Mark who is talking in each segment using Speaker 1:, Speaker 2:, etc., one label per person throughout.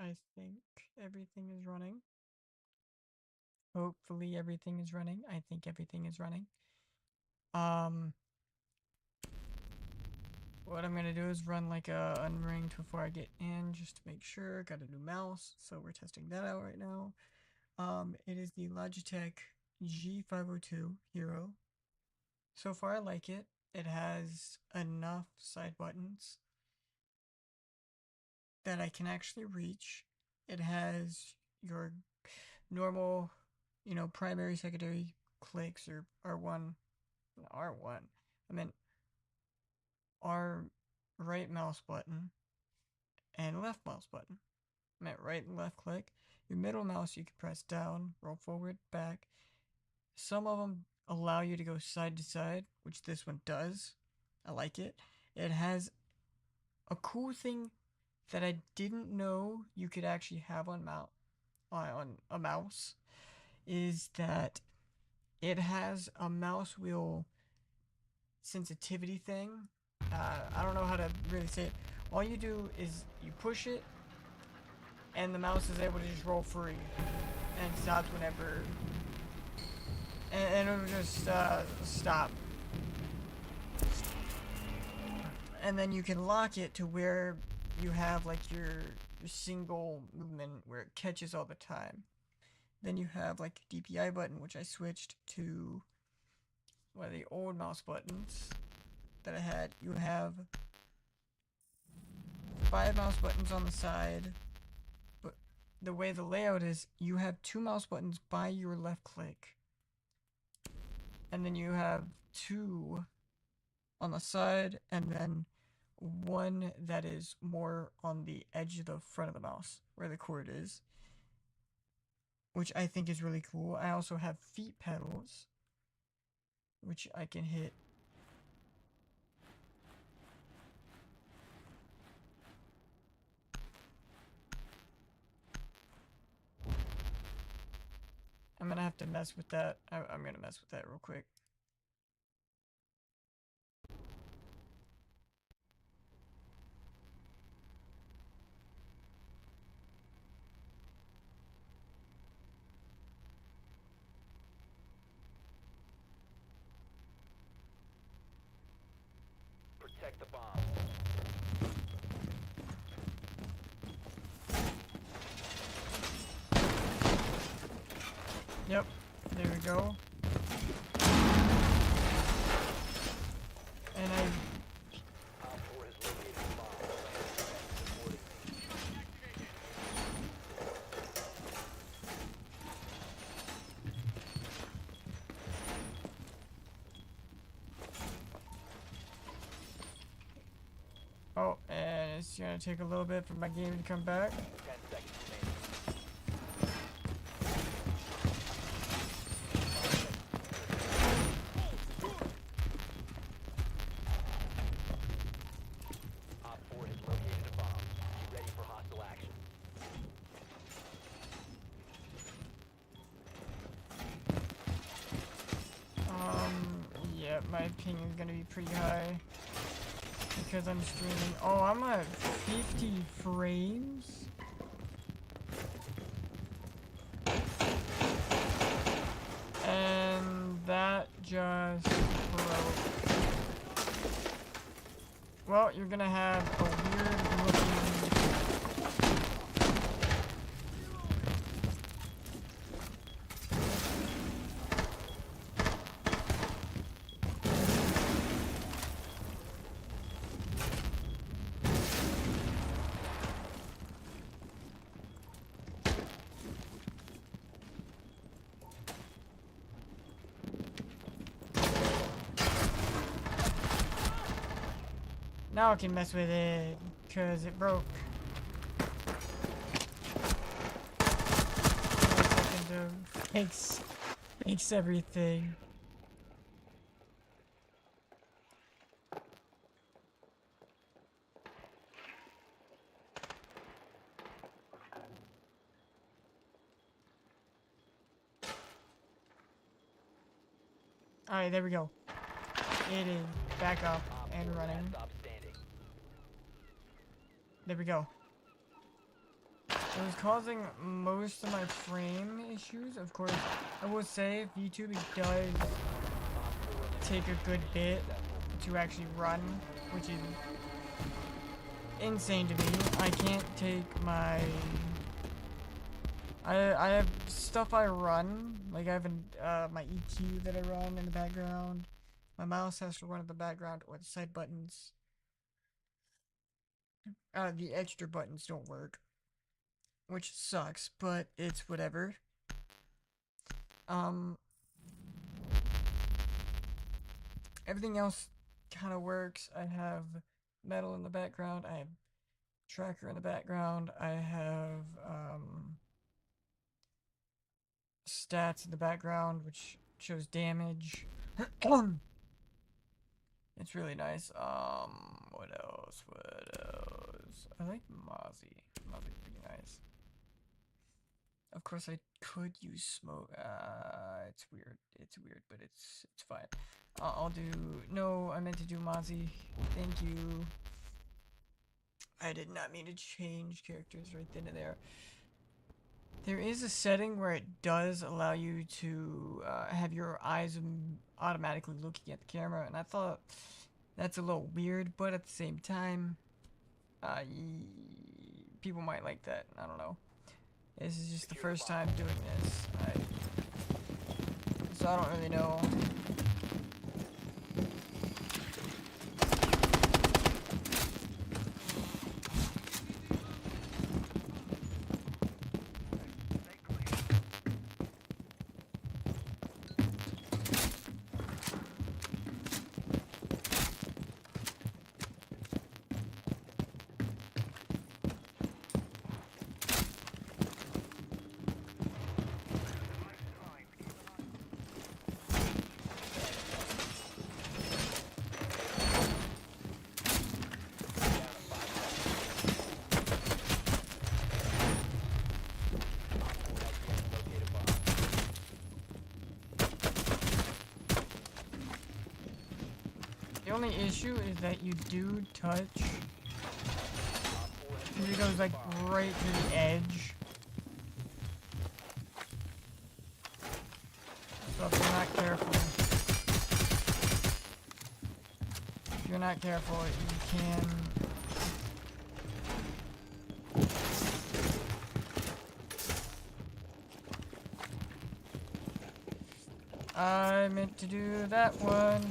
Speaker 1: I think everything is running. Hopefully everything is running. I think everything is running. What I'm gonna do is run like a unringed before I get in, just to make sure. Got a new mouse, so we're testing that out right now. It is the Logitech G502 Hero. So far I like it. It has enough side buttons that I can actually reach. It has your normal, primary, secondary clicks, or R1, R1. I meant R right mouse button and left mouse button. I meant right and left click. Your middle mouse you can press down, roll forward, back. Some of them allow you to go side to side, which this one does. I like it. It has a cool thing that I didn't know you could actually have on a mouse, is that it has a mouse wheel sensitivity thing. I don't know how to really say it. All you do is you push it, and the mouse is able to just roll free, and it stops whenever, and it'll just stop. And then you can lock it to where you have like your single movement where it catches all the time. Then you have like a DPI button, which I switched to one of the old mouse buttons that I had. You have 5 mouse buttons on the side, but the way the layout is, you have 2 mouse buttons by your left click, and then you have 2 on the side, and then 1 that is more on the edge of the front of the mouse where the cord is, which I think is really cool. I also have feet pedals, which I can hit. I'm gonna have to mess with that. I'm gonna mess with that real quick.
Speaker 2: Protect the bomb.
Speaker 1: Yep, there we go. And I
Speaker 2: Op 4 has located the bomb.
Speaker 1: oh, and it's gonna take a little bit for my game to come back.
Speaker 2: 10 seconds remaining. Op 4 has located a bomb. Be ready for hostile action.
Speaker 1: Yeah, my ping is gonna be pretty high because I'm streaming. Oh, I'm at 50 frames. And that just broke. Well, you're gonna have a weird looking. Now I can mess with it, cause it broke. Makes everything. Alright, there we go. It is back up and running.
Speaker 2: Stop standing.
Speaker 1: There we go. It was causing most of my frame issues. Of course, I will say VTubing does take a good bit to actually run, which is insane to me. I can't take my... I have stuff I run, like I have my EQ that I run in the background. My mouse has to run in the background, or the side buttons. The extra buttons don't work, which sucks, but it's whatever. Um, Everything else kind of works. I have metal in the background. I have tracker in the background. I have stats in the background, which shows damage. It's really nice. What else? What else? I like Mozzie. Mozzie's pretty nice. Of course, I could use smoke. It's weird. It's weird, but it's fine. I'll do. No, I meant to do Mozzie. Thank you. I did not mean to change characters right then and there. There is a setting where it does allow you to have your eyes automatically looking at the camera, and I thought that's a little weird, but at the same time, people might like that. I don't know. This is just the first time doing this, so I don't really know. The only issue is that you do touch, and it goes like right to the edge. So if you're not careful, you can. I meant to do that one.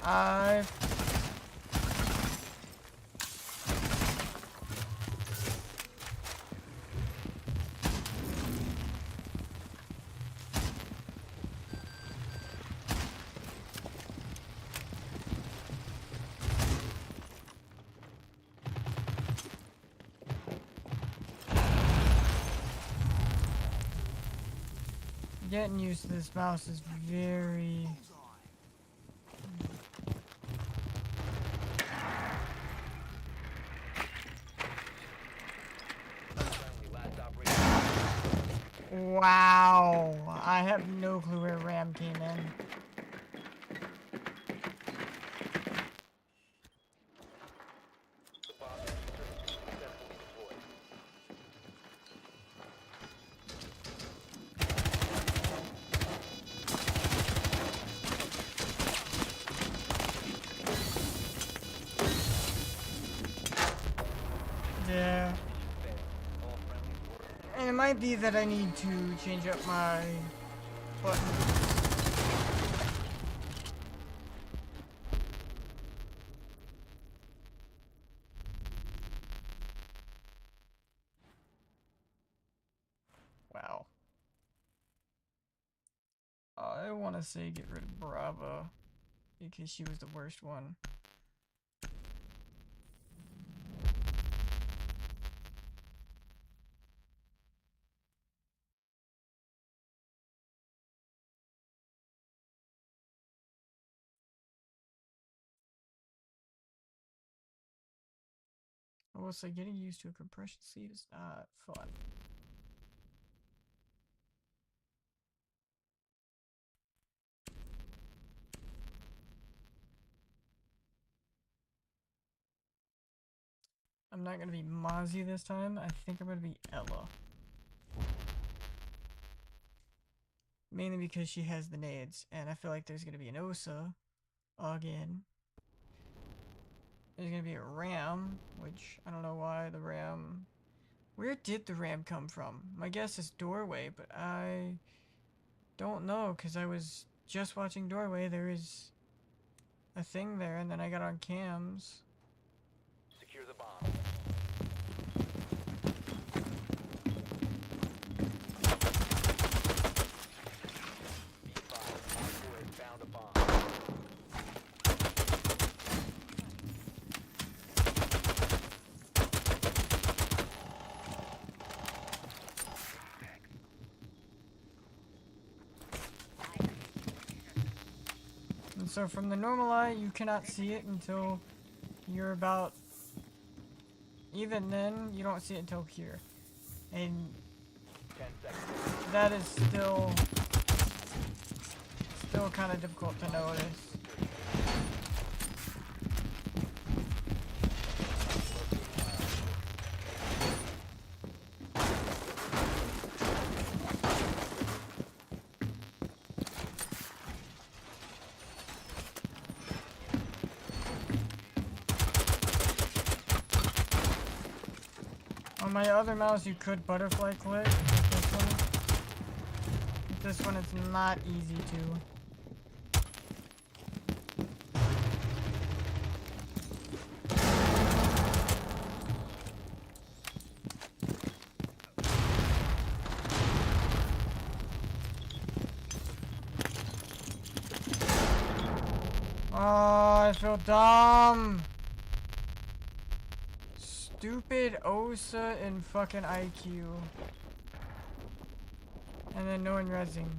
Speaker 1: I getting used to this mouse is very... Wow, I have no clue where Ram came in. Yeah. And it might be that I need to change up my buttons. Wow. I want to say get rid of Brava because she was the worst one. I will say getting used to a compression sleeve is not fun. I'm not gonna be Mozzie this time. I think I'm gonna be Ella. Mainly because she has the nades, and I feel like there's gonna be an Osa again. There's gonna be a Ram, which I don't know why the Ram. Where did the Ram come from? My guess is Doorway, but I don't know because I was just watching Doorway. There is a thing there, and then I got on cams.
Speaker 2: Secure the bomb. Be advised, Op 4 has found a bomb.
Speaker 1: And so from the normal eye, you cannot see it until you're about. Even then, you don't see it until here. And
Speaker 2: 10 seconds.
Speaker 1: that is still kind of difficult to notice. On my other mouse, you could butterfly click with this one. With this one, it's not easy to. Oh, I feel dumb. Stupid Osa and fucking IQ. And then no one rezzing.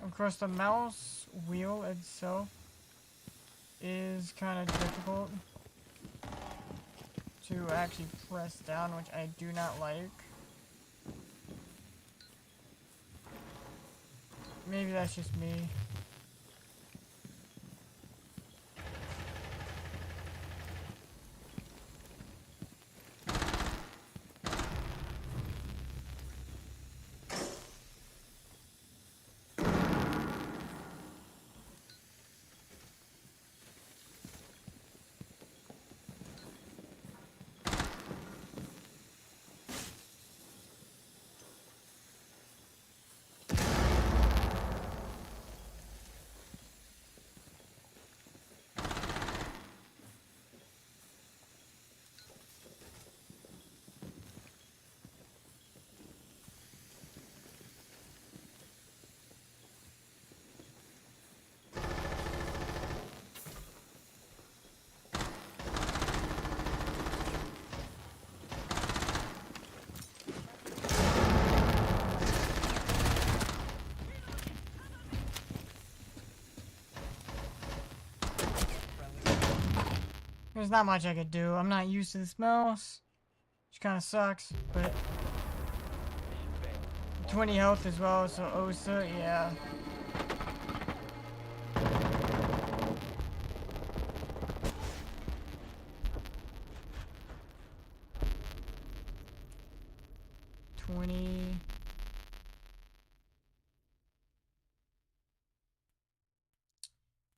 Speaker 1: Of course, the mouse wheel itself is kind of difficult to actually press down, which I do not like. Maybe that's just me. There's not much I could do. I'm not used to this mouse, which kind of sucks, but 20 health as well, so Osa, yeah.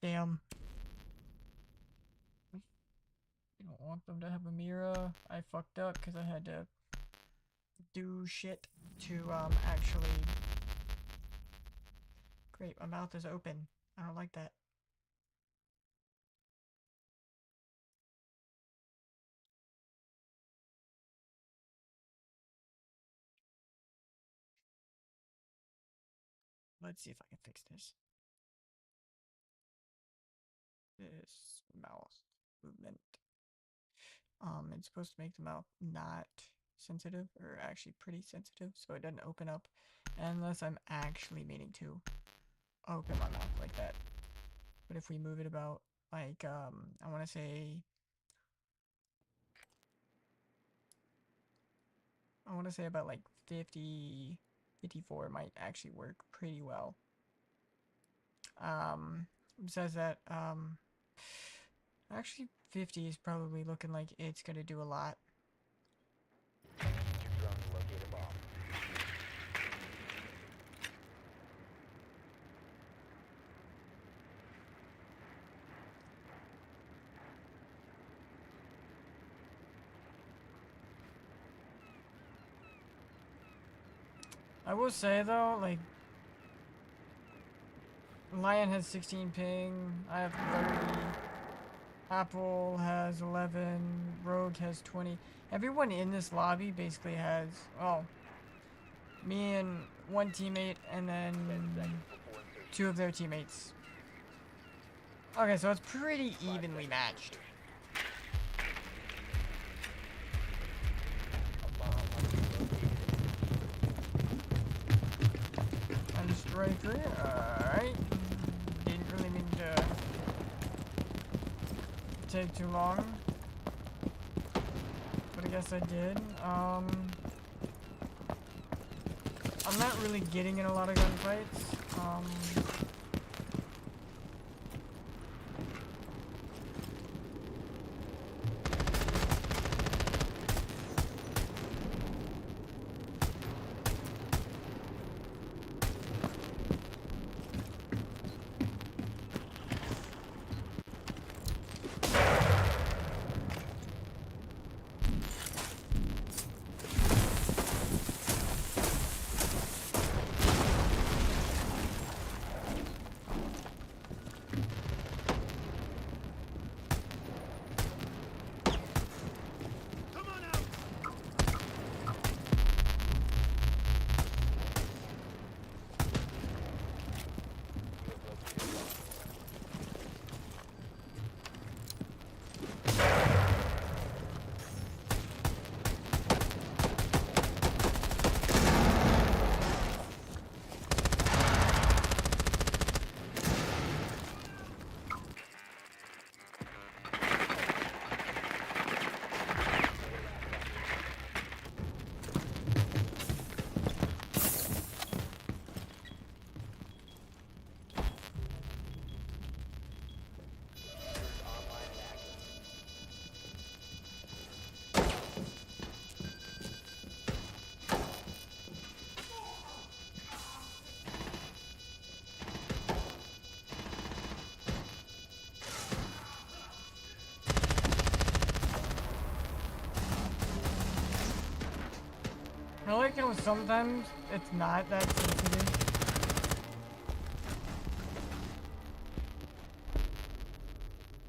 Speaker 1: Damn. You don't want them to have a mirror. I fucked up because I had to do shit to actually. Great, my mouth is open. I don't like that. Let's see if I can fix this. This mouth movement. It's supposed to make the mouth not sensitive, or actually pretty sensitive, so it doesn't open up unless I'm actually meaning to open my mouth like that. But if we move it about, like, I want to say about like 50, 54 might actually work pretty well. Besides that, actually 50 is probably looking like it's gonna do a lot.
Speaker 2: Your drone to locate a bomb.
Speaker 1: I will say though, like, Lion has 16 ping, I have 30, Apple has 11, Rogue has 20. Everyone in this lobby basically has, well, me and one teammate, and
Speaker 2: 10
Speaker 1: then
Speaker 2: seconds before insertion.
Speaker 1: 2 of their teammates. Okay, so it's pretty evenly matched.
Speaker 2: A bomb must be located.
Speaker 1: And striker, alright. Didn't really mean to take too long, but I guess I did. I'm not really getting in a lot of gunfights.
Speaker 2: Online and active.
Speaker 1: I like how sometimes it's not that sensitive.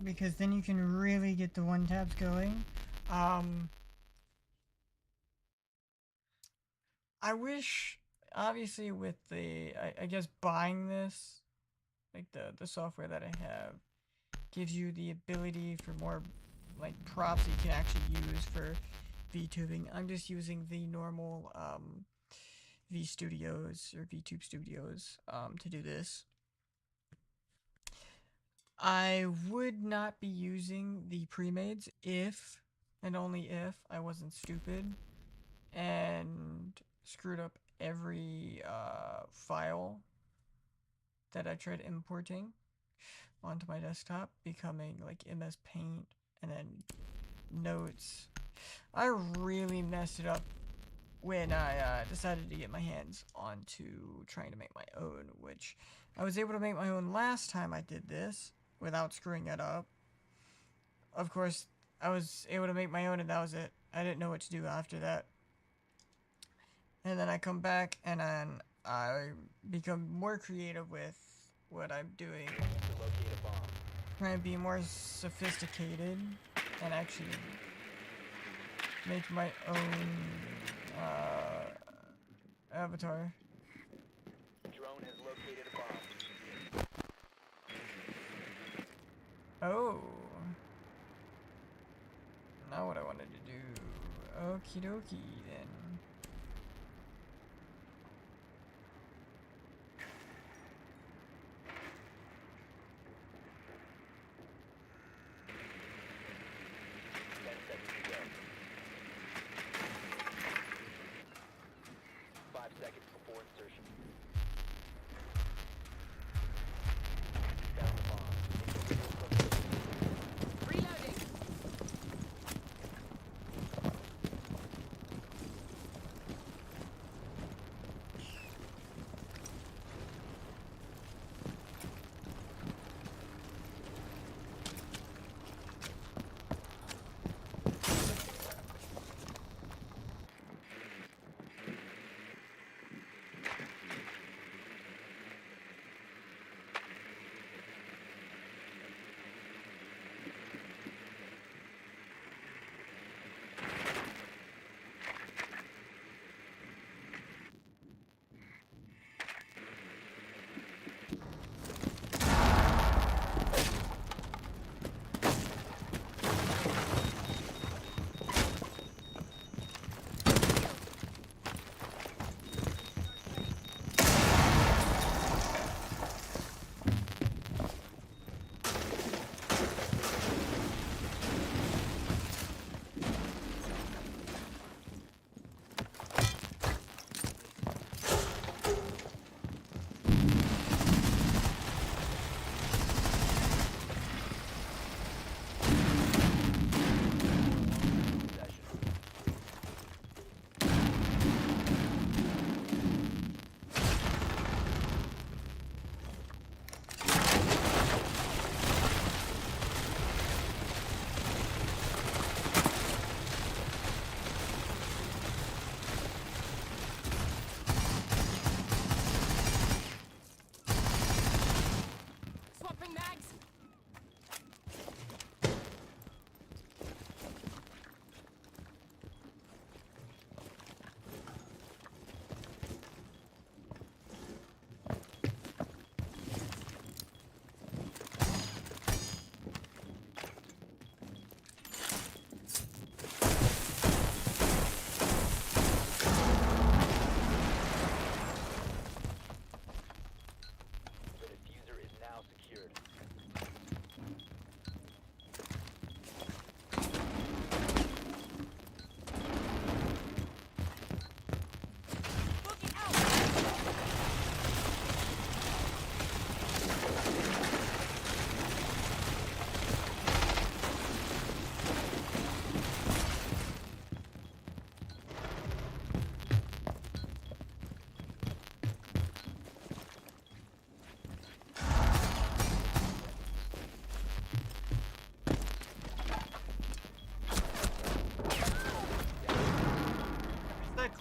Speaker 1: Because then you can really get the one taps going. I wish, obviously, with the, I guess buying this, like the software that I have, gives you the ability for more, like, props that you can actually use for VTubing. I'm just using the normal, VStudios or VTube Studios, to do this. I would not be using the pre-mades if, and only if, I wasn't stupid and screwed up every file that I tried importing onto my desktop, becoming like MS Paint and then notes. I really messed it up when I decided to get my hands onto trying to make my own, which I was able to make my own last time I did this without screwing it up. Of course, I was able to make my own and that was it. I didn't know what to do after that. And then I come back and then I become more creative with what I'm doing.
Speaker 2: To locate a bomb.
Speaker 1: Trying to be more sophisticated and actually make my own avatar.
Speaker 2: Drone has located a bomb.
Speaker 1: Oh. Now what I wanted to do. Okie dokie then.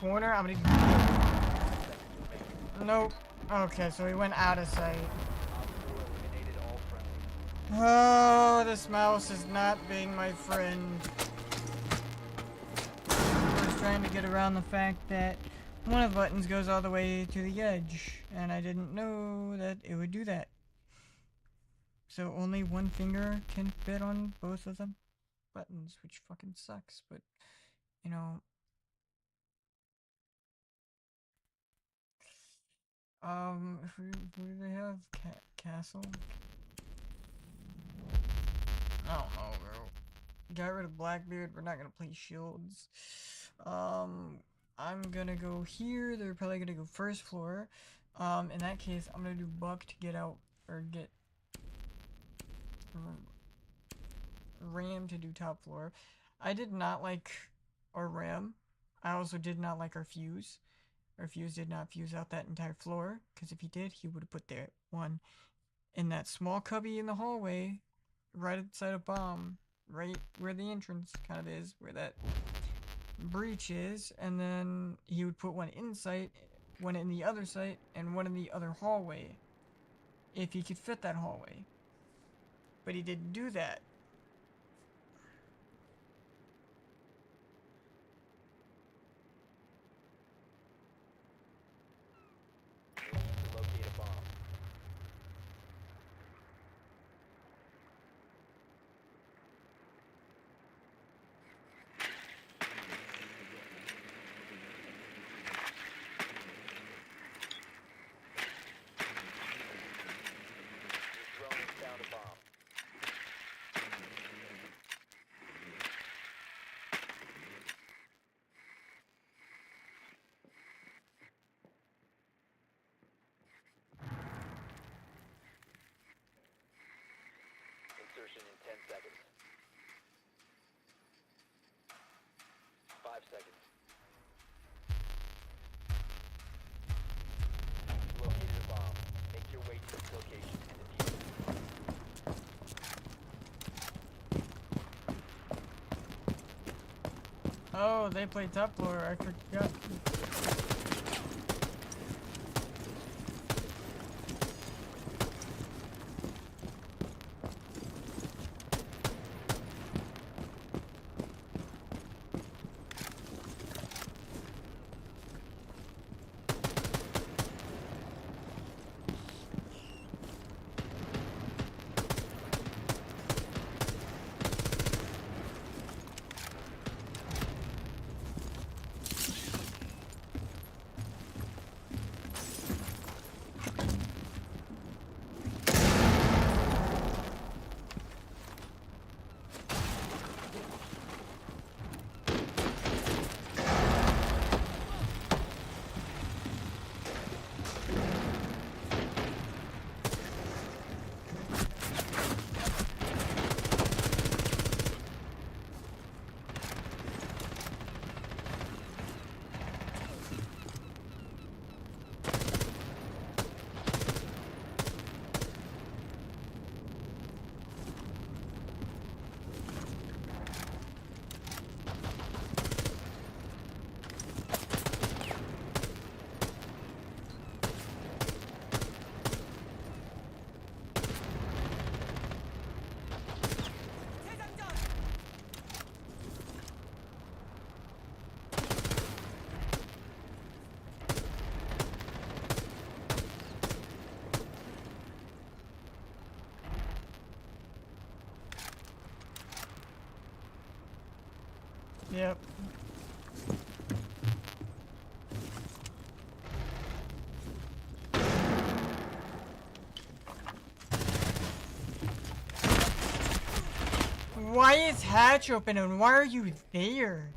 Speaker 1: Corner, I'm gonna. Nope. Okay, so he went out of sight. Oh, this mouse is not being my friend. I was trying to get around the fact that one of the buttons goes all the way to the edge, and I didn't know that it would do that. So only one finger can fit on both of the buttons, which fucking sucks, but, you know. Who do they have? Castle? I don't know, bro. Got rid of Blackbeard. We're not gonna play shields. I'm gonna go here. They're probably gonna go first floor. In that case, I'm gonna do Buck to get out, or get Ram to do top floor. I did not like our Ram. I also did not like our Fuse. Our Fuse did not fuse out that entire floor, because if he did, he would have put that one in that small cubby in the hallway, right outside a bomb, right where the entrance kind of is, where that breach is, and then he would put one inside, one in the other site, and one in the other hallway, if he could fit that hallway. But he didn't do that.
Speaker 2: seconds. 5 seconds. You located a bomb. Make your way to its location and defuse it.
Speaker 1: Oh, they play top floor. I forgot. Yep. Why is hatch open and why are you there?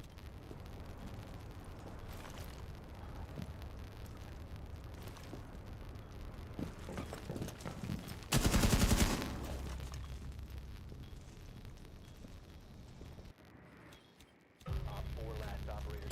Speaker 2: Op 4 last operator.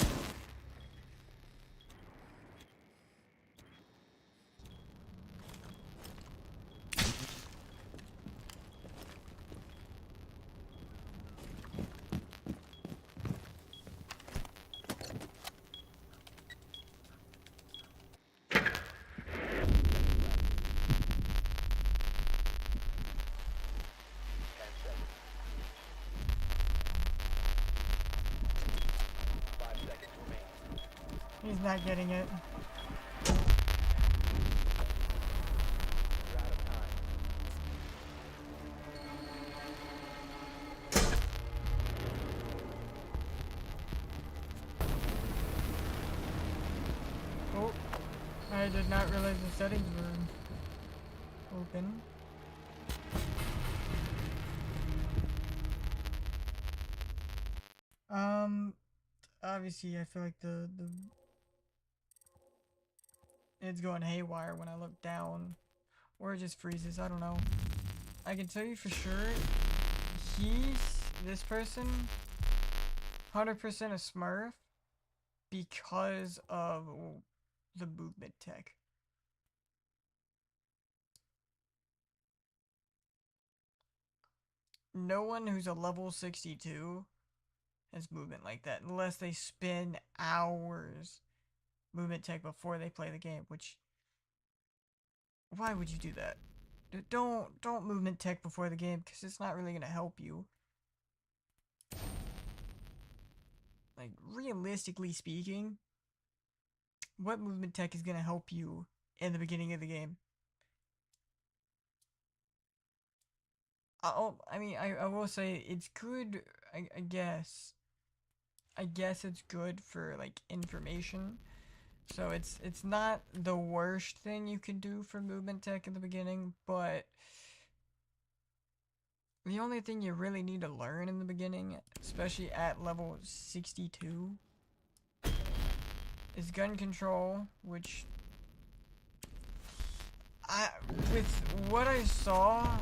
Speaker 1: He's not getting it.
Speaker 2: You're out of time.
Speaker 1: Oh, I did not realize the settings were open. Obviously I feel like the it's going haywire when I look down. Or it just freezes, I don't know. I can tell you for sure, this person, 100% a smurf because of the movement tech. No one who's a level 62 has movement like that unless they spend hours movement tech before they play the game, which, why would you do that? Don't movement tech before the game because it's not really going to help you. Like, realistically speaking, what movement tech is going to help you in the beginning of the game? I will say it's good, I guess. I guess it's good for, like, information. So it's not the worst thing you can do for movement tech in the beginning, but the only thing you really need to learn in the beginning, especially at level 62, is gun control, which with what I saw,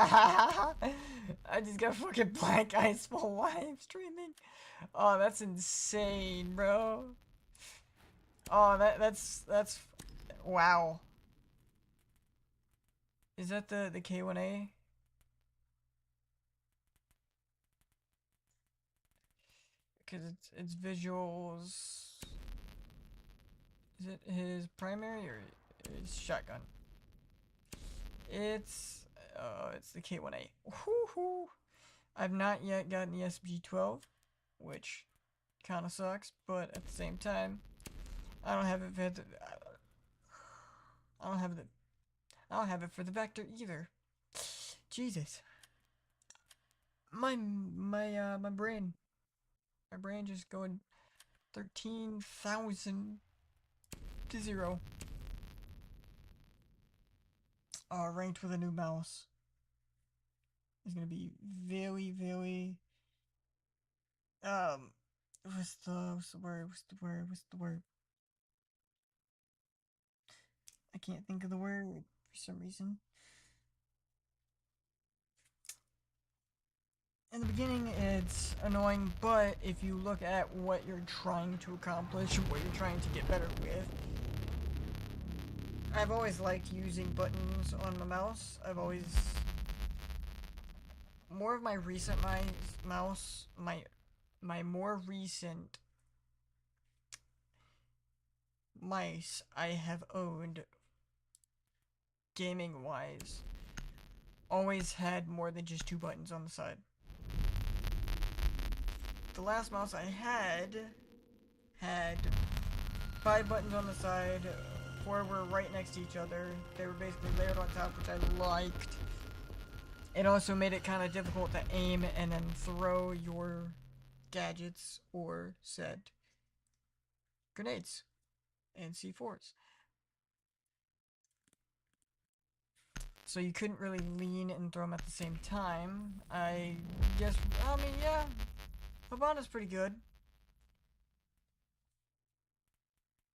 Speaker 1: I just got fucking black eyes while live streaming. Oh, that's insane, bro. Oh, that's wow. Is that the K1A? Because it's visuals. Is it his primary or his shotgun? It's the K1A. Woohoo! I've not yet gotten the SB12, which kind of sucks, but at the same time, I don't have it for the, I don't have the I don't have it for the Vector either. Jesus. My brain just going 13,000 to 0. Ranked with a new mouse is gonna be very, very what's the word? I can't think of the word for some reason. In the beginning, it's annoying, but if you look at what you're trying to accomplish, what you're trying to get better with, I've always liked using buttons on the mouse. More of my recent my more recent mice I have owned, gaming wise, always had more than just 2 buttons on the side. The last mouse I had 5 buttons on the side, 4 were right next to each other. They were basically layered on top, which I liked. It also made it kind of difficult to aim and then throw your gadgets or said grenades and C4s. So you couldn't really lean and throw them at the same time. I mean, yeah, Habana's pretty good.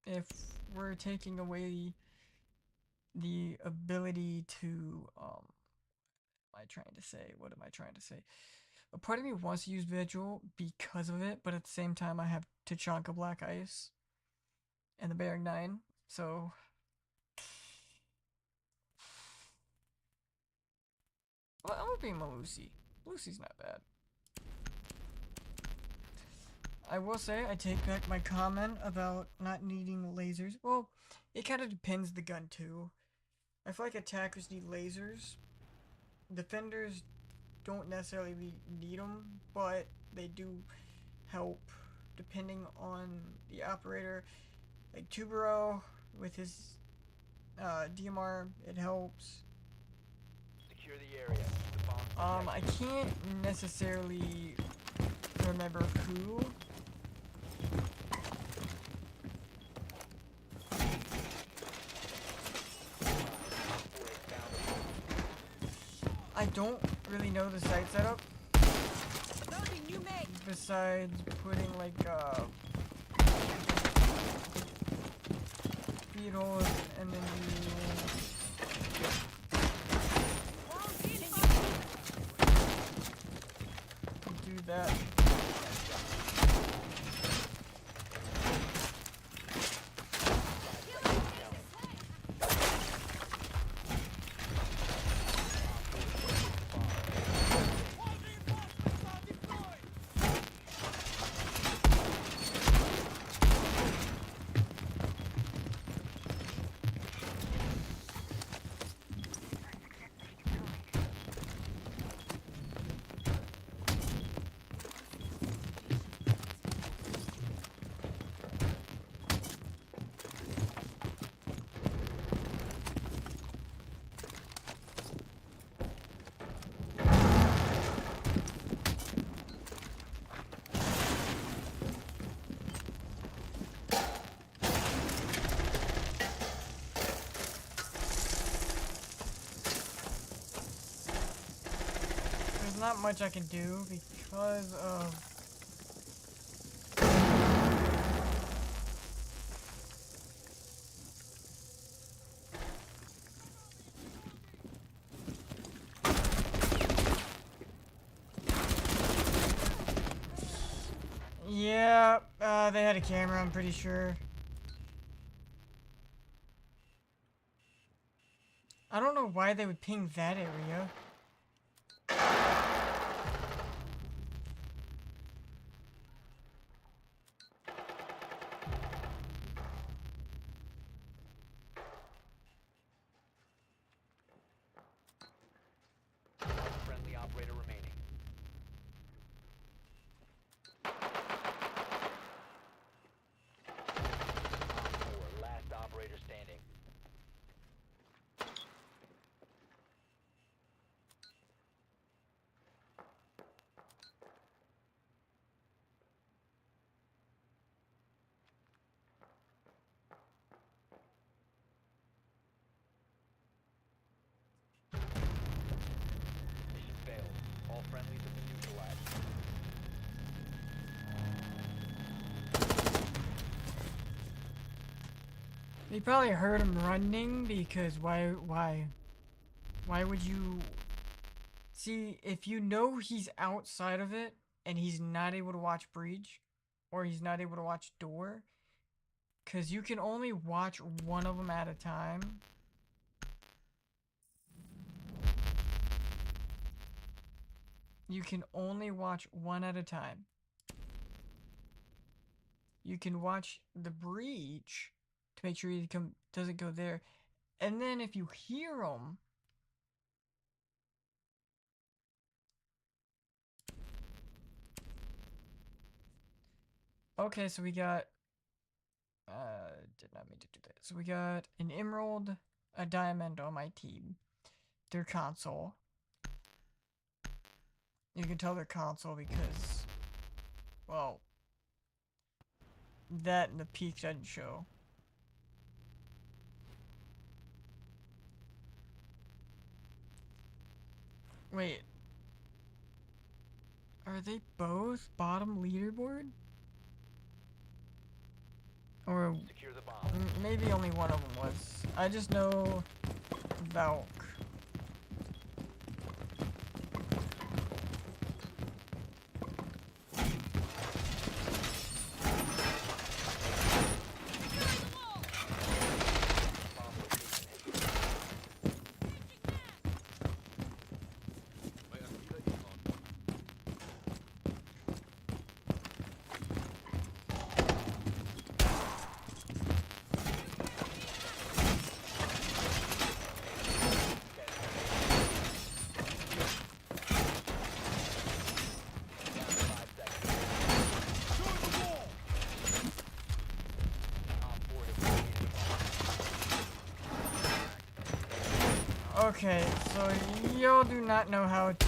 Speaker 1: If we're taking away the ability to, what am I trying to say? A part of me wants to use Vigil because of it, but at the same time I have Tachanka Black Ice and the Bearing 9, so well, I'm gonna be Malusi. Lucy's not bad. I will say I take back my comment about not needing lasers. Well, it kind of depends the gun too. I feel like attackers need lasers. Defenders don't necessarily need them, but they do help depending on the operator. Like Tubero with his DMR, it helps.
Speaker 2: Secure the area. The bomb
Speaker 1: I can't necessarily remember who. I don't really know the site setup. Besides putting like feed holes and then you do that. Not much I can do because of They had a camera, I'm pretty sure. I don't know why they would ping that area.
Speaker 2: One friendly operator remaining. Op 4, last operator standing. Mission failed. All friendlies have been neutralized.
Speaker 1: You probably heard him running because why would you see if you know he's outside of it and he's not able to watch breach or he's not able to watch door because you can only watch one of them at a time. You can only watch one at a time. You can watch the breach to make sure he doesn't go there. And then if you hear him, okay, so we got did not mean to do that. So we got an emerald, a diamond on my team. Their console. You can tell their console because, well, that and the peak doesn't show. Wait. Are they both bottom leaderboard? Or
Speaker 2: Secure the bomb.
Speaker 1: maybe only one of them was. I just know Valk.
Speaker 2: Bomb location has down to 5 seconds. Op 4 has located the bomb.
Speaker 1: Okay, so y'all do not know how to.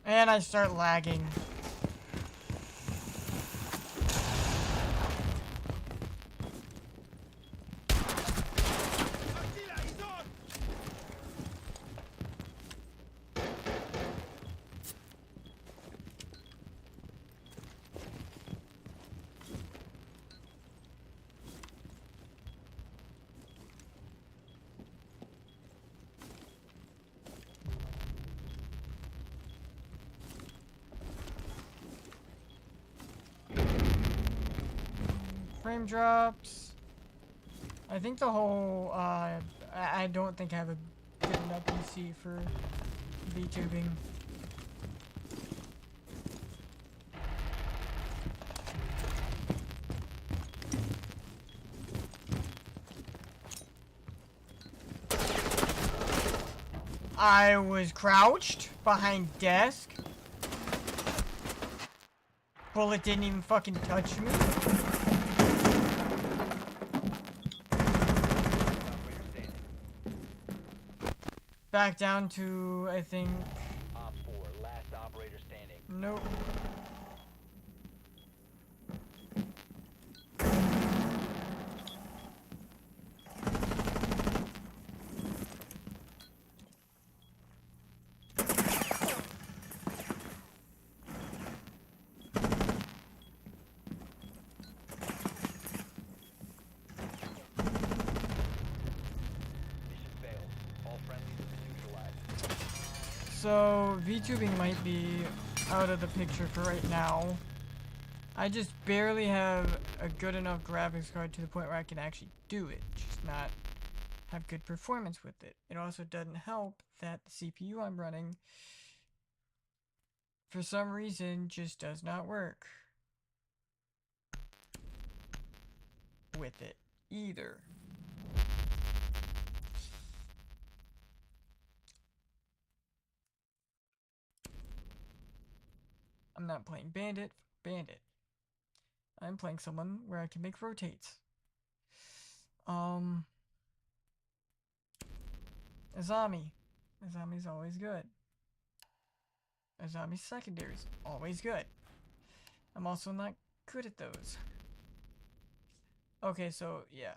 Speaker 1: And I start lagging. Frame drops. I think the whole, I don't think I have a good enough PC for VTubing. I was crouched behind desk. Bullet didn't even fucking touch me.
Speaker 2: Operator standing.
Speaker 1: Back down to, I think,
Speaker 2: Op 4, last operator standing.
Speaker 1: nope. So, VTubing might be out of the picture for right now. I just barely have a good enough graphics card to the point where I can actually do it, just not have good performance with it. It also doesn't help that the CPU I'm running, for some reason, just does not work with it either. I'm not playing Bandit. Bandit. I'm playing someone where I can make rotates. Azami. Azami's always good. Azami's secondary's always good. I'm also not good at those. Okay, so yeah.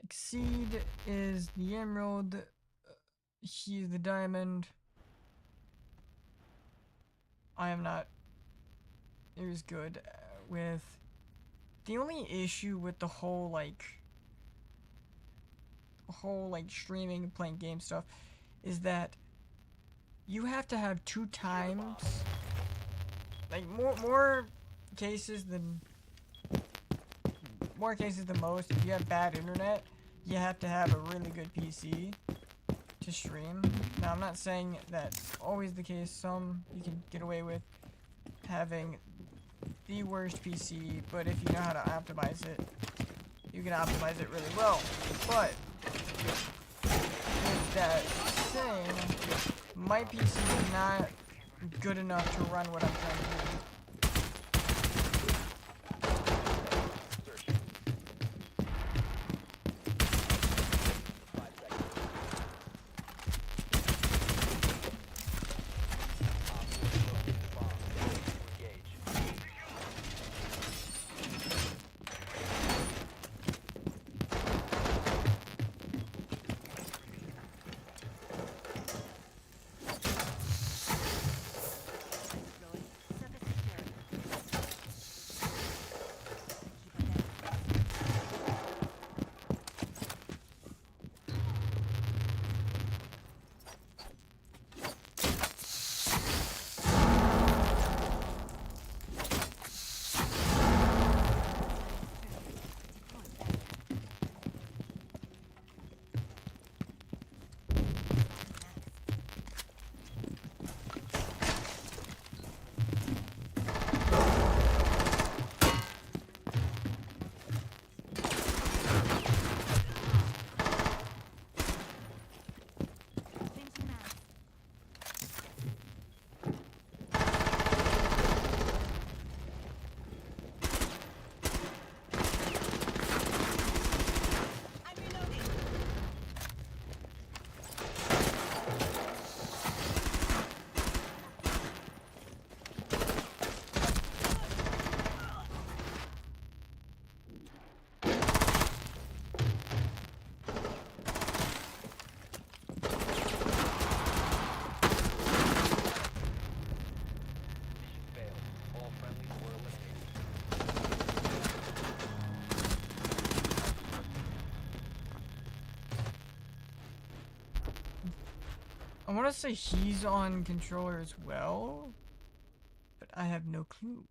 Speaker 1: Exceed is the emerald. He's the diamond. I am not as good with. The only issue with the whole streaming and playing game stuff is that you have to have 2 times, like more cases than most. If you have bad internet, you have to have a really good PC to stream. Now, I'm not saying that's always the case. Some you can get away with having the worst PC, but if you know how to optimize it, you can optimize it really well. But with that saying, my PC is not good enough to run what I'm trying to do. I want to say he's on controller as well, but I have no clue.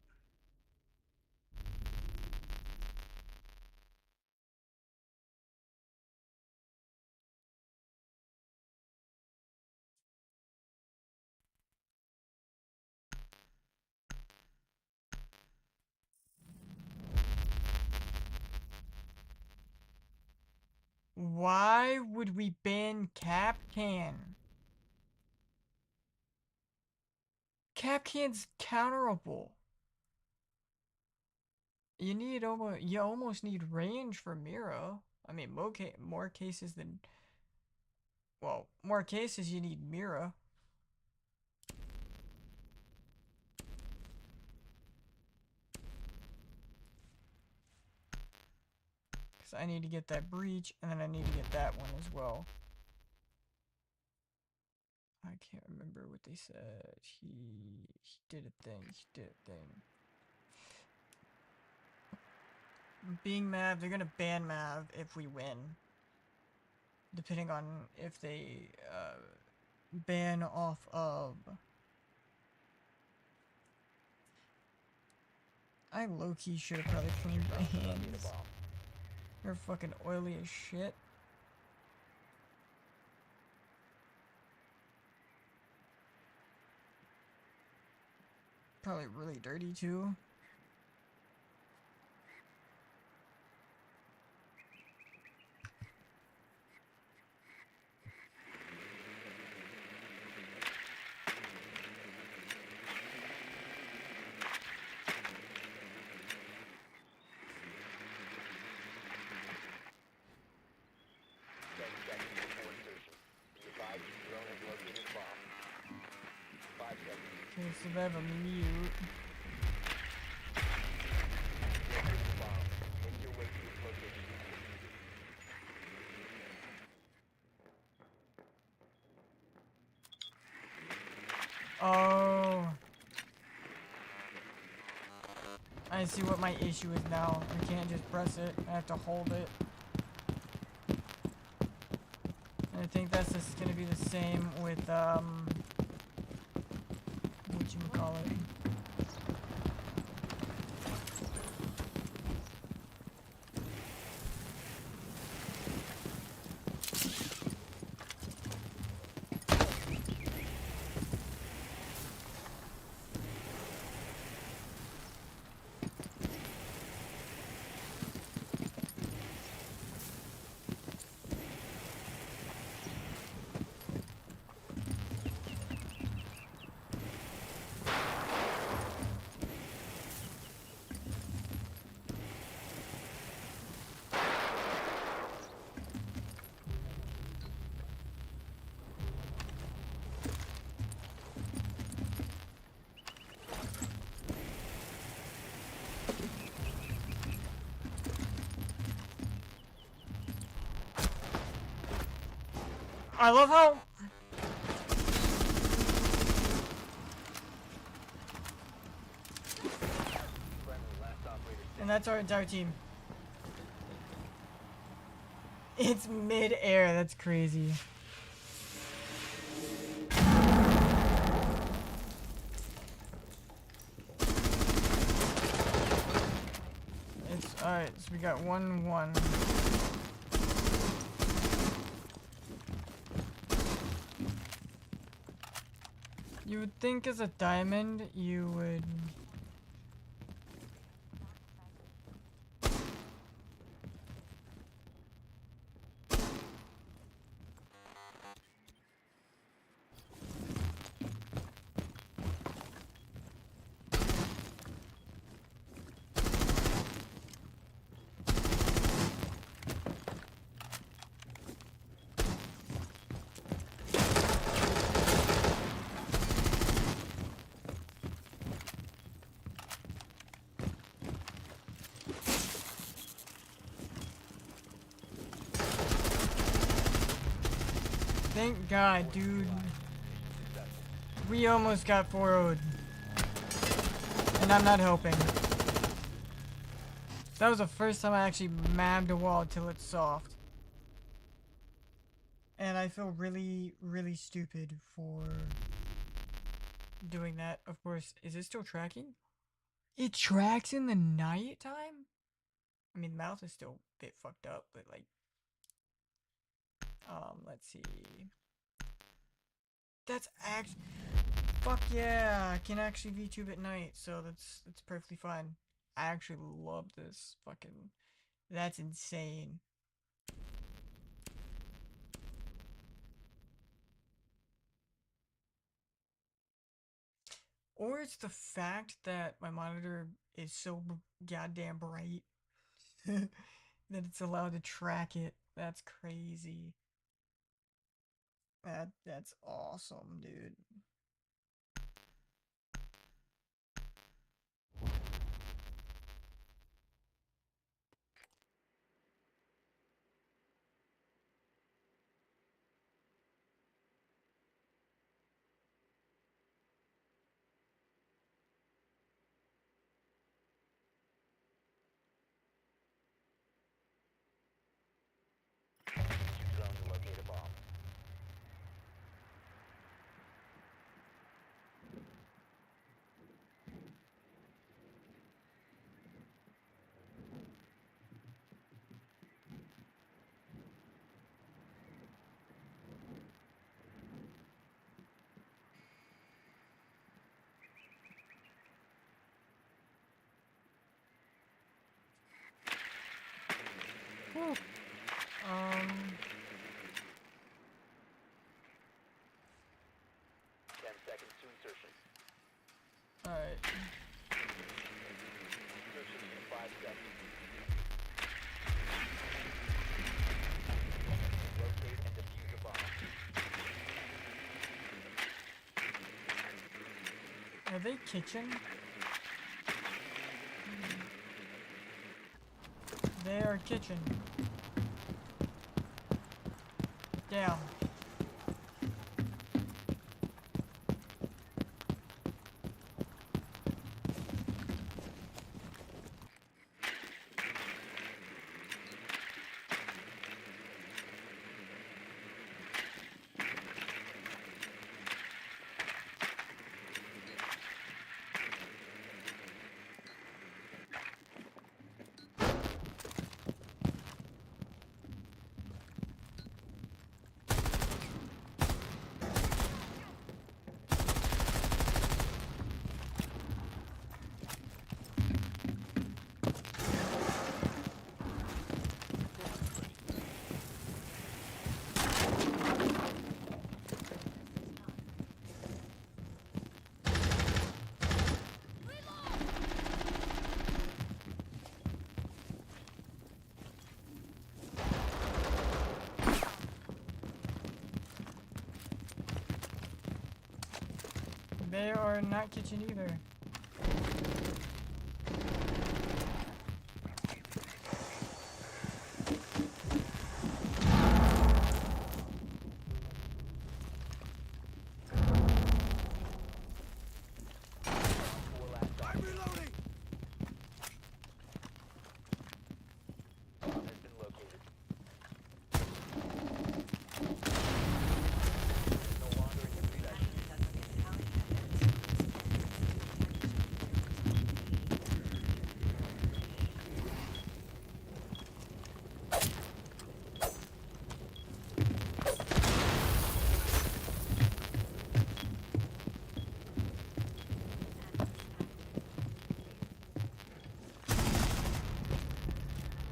Speaker 1: Why would we ban Capcan? Capcan's counterable. You almost need range for Mira. I mean, more cases than, well, more cases you need Mira. Because I need to get that breach, and then I need to get that one as well. I can't remember what they said. He did a thing. He did a thing. Being Mav, they're gonna ban Mav if we win. depending on if they ban off of. I low-key should have probably cleaned my
Speaker 2: Drones locate a
Speaker 1: hands.
Speaker 2: bomb.
Speaker 1: They're fucking oily as shit. Probably really dirty too. Okay, so they have a mute. Oh. I see what my issue is now. I can't just press it. I have to hold it. And I think that's just gonna be the same with, whatchamacallit. I love how... And that's our entire team. It's mid-air, that's crazy. It's alright, so we got 1-1. You would think as a diamond, you would... Thank God, dude. We almost got 4-0'd. And I'm not helping. That was the first time I actually mabbed a wall till it's soft. And I feel really, really stupid for doing that. Of course, is it still tracking? It tracks in the night time? I mean, the mouth is still a bit fucked up, but like... let's see... That's actually... Fuck yeah, I can actually VTube at night, so that's perfectly fine. I actually love this fucking... That's insane. Or it's the fact that my monitor is so goddamn bright that it's allowed to track it. That's crazy. That's awesome, dude. Whew.
Speaker 2: 10 seconds to insertion.
Speaker 1: Alright.
Speaker 2: Insertion in 5 seconds. Locate and defuse a bomb.
Speaker 1: Are they kitchen? They are kitchen. Down. They are not kitchen either.
Speaker 2: Four last stop. Bomb has been located. No longer in your possession.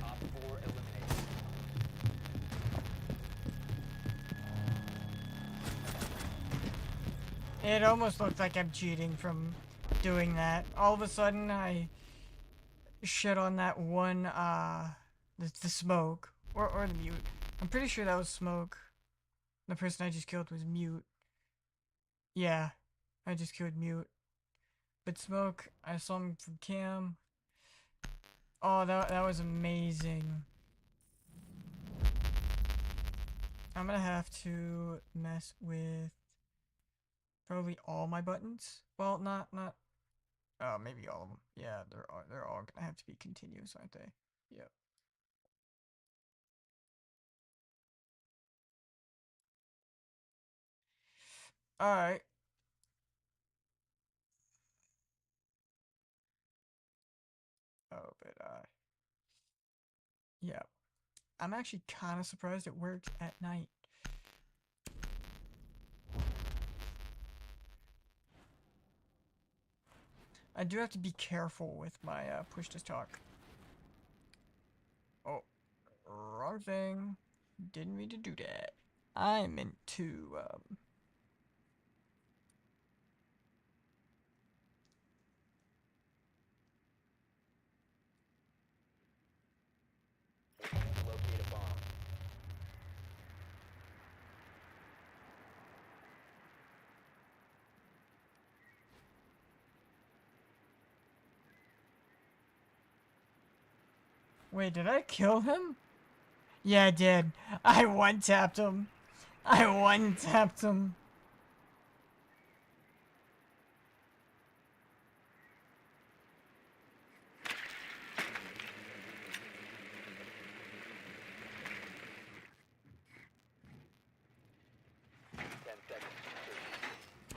Speaker 2: Op 4 eliminated.
Speaker 1: It almost looked like I'm cheating from doing that. All of a sudden, I shit on that one, the smoke. Or the mute. I'm pretty sure that was smoke. The person I just killed was mute. Yeah, I just killed mute. But smoke, I saw him from cam. Oh, that was amazing. I'm gonna have to mess with probably all my buttons. Well, not maybe all of them. Yeah, they're all gonna have to be continuous, aren't they? Yep. All right. Oh, but yeah. I'm actually kind of surprised it worked at night. I do have to be careful with my push to talk. Oh, wrong thing. Didn't mean to do that. I meant to
Speaker 2: Locate a bomb.
Speaker 1: Wait, did I kill him? Yeah, I did. I one-tapped him. I one-tapped him.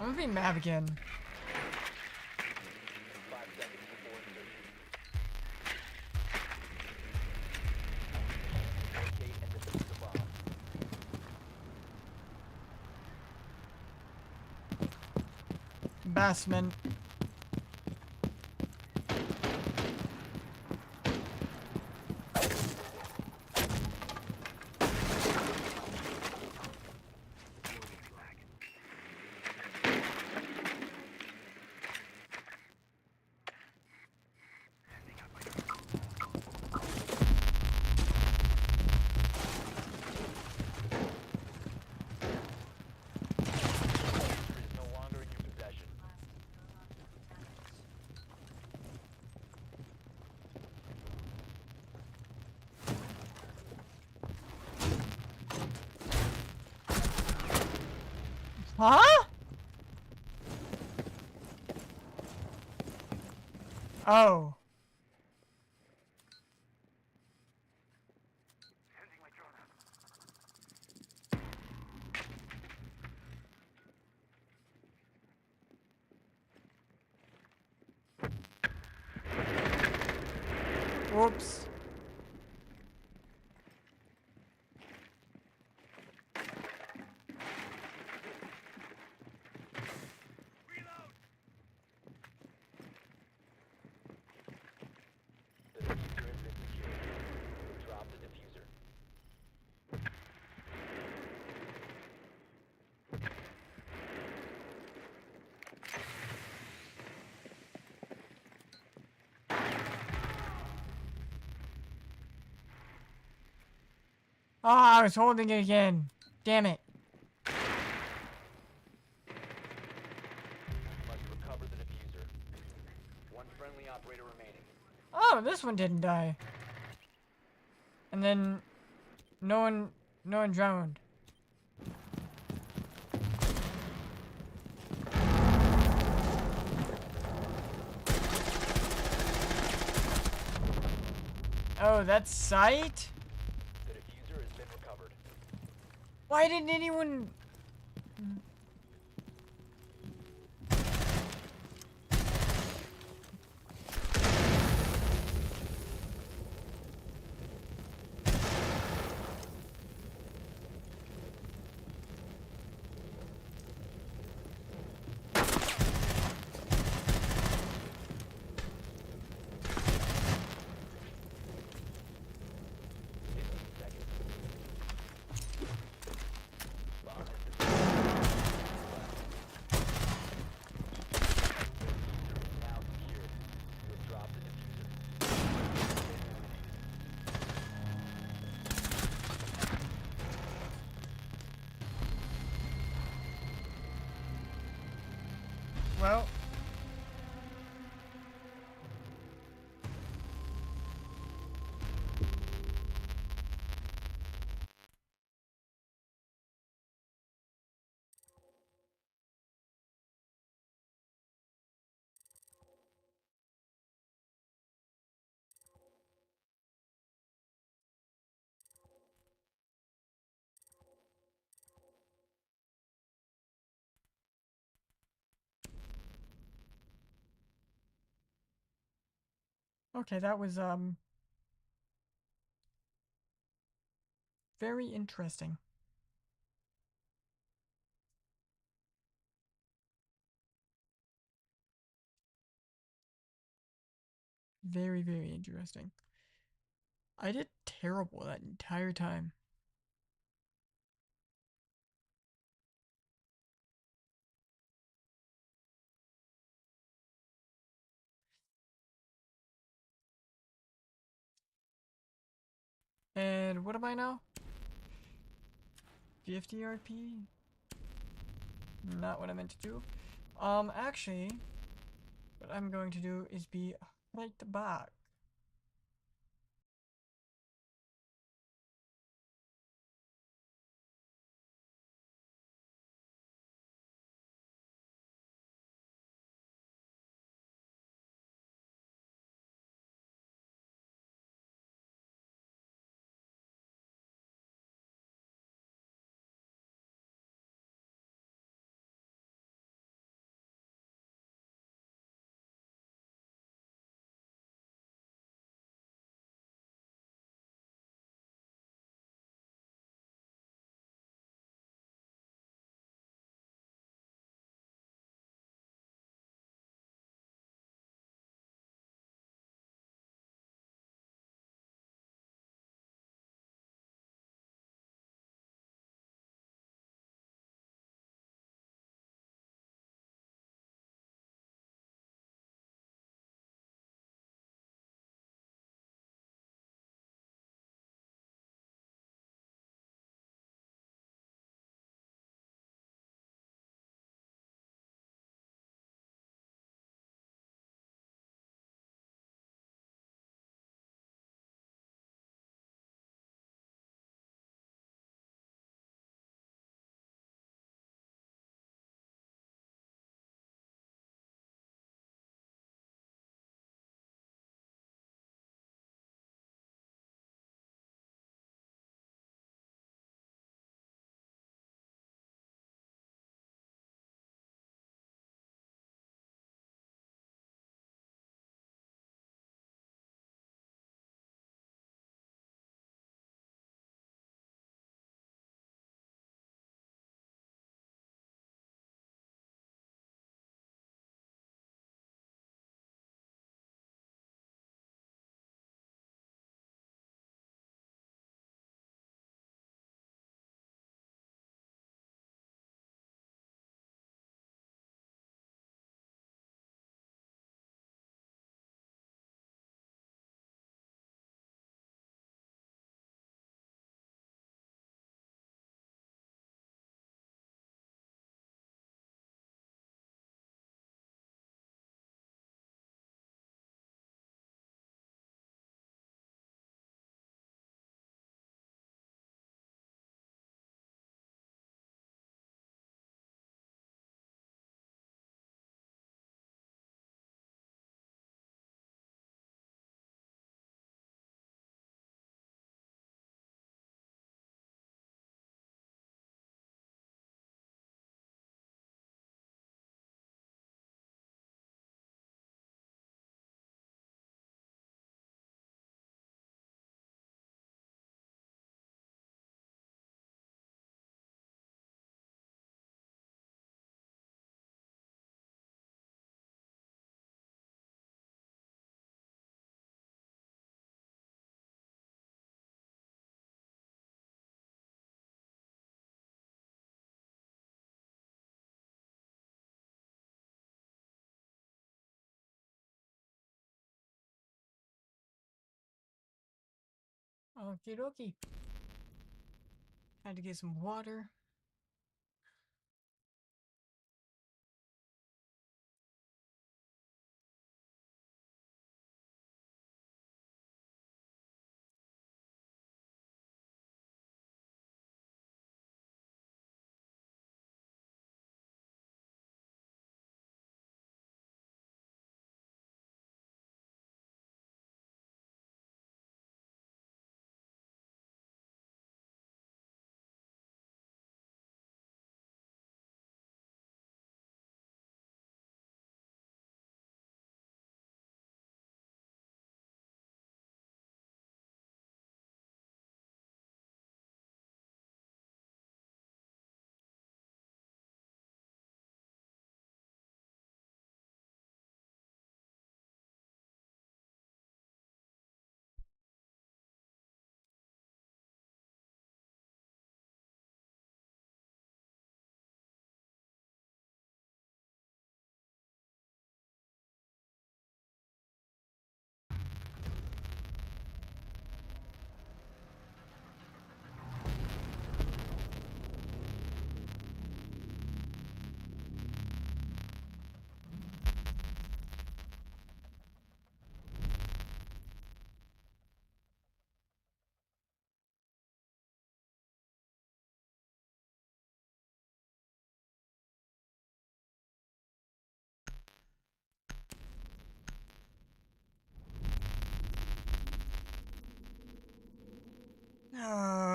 Speaker 1: I'm gonna be mad again.
Speaker 2: 5 seconds before insertion. Locate and defuse the bomb.
Speaker 1: Bassman. Huh? Oh. Whoops.
Speaker 2: The diffuser has been secured. You have dropped the diffuser.
Speaker 1: Oh, I was holding it again. Damn it.
Speaker 2: You must recover the diffuser. One friendly operator remaining.
Speaker 1: Oh, this one didn't die. And then no one drowned. Oh, that's sight?
Speaker 2: The diffuser has been recovered.
Speaker 1: Why didn't anyone...
Speaker 2: Now secured. You have dropped the diffuser.
Speaker 1: Well... Okay, that was, very interesting. Very, very interesting. I did terrible that entire time. And what am I now? 50 RP? Not what I meant to do. Actually, what I'm going to do is be right back. Okie dokie. Had to get some water.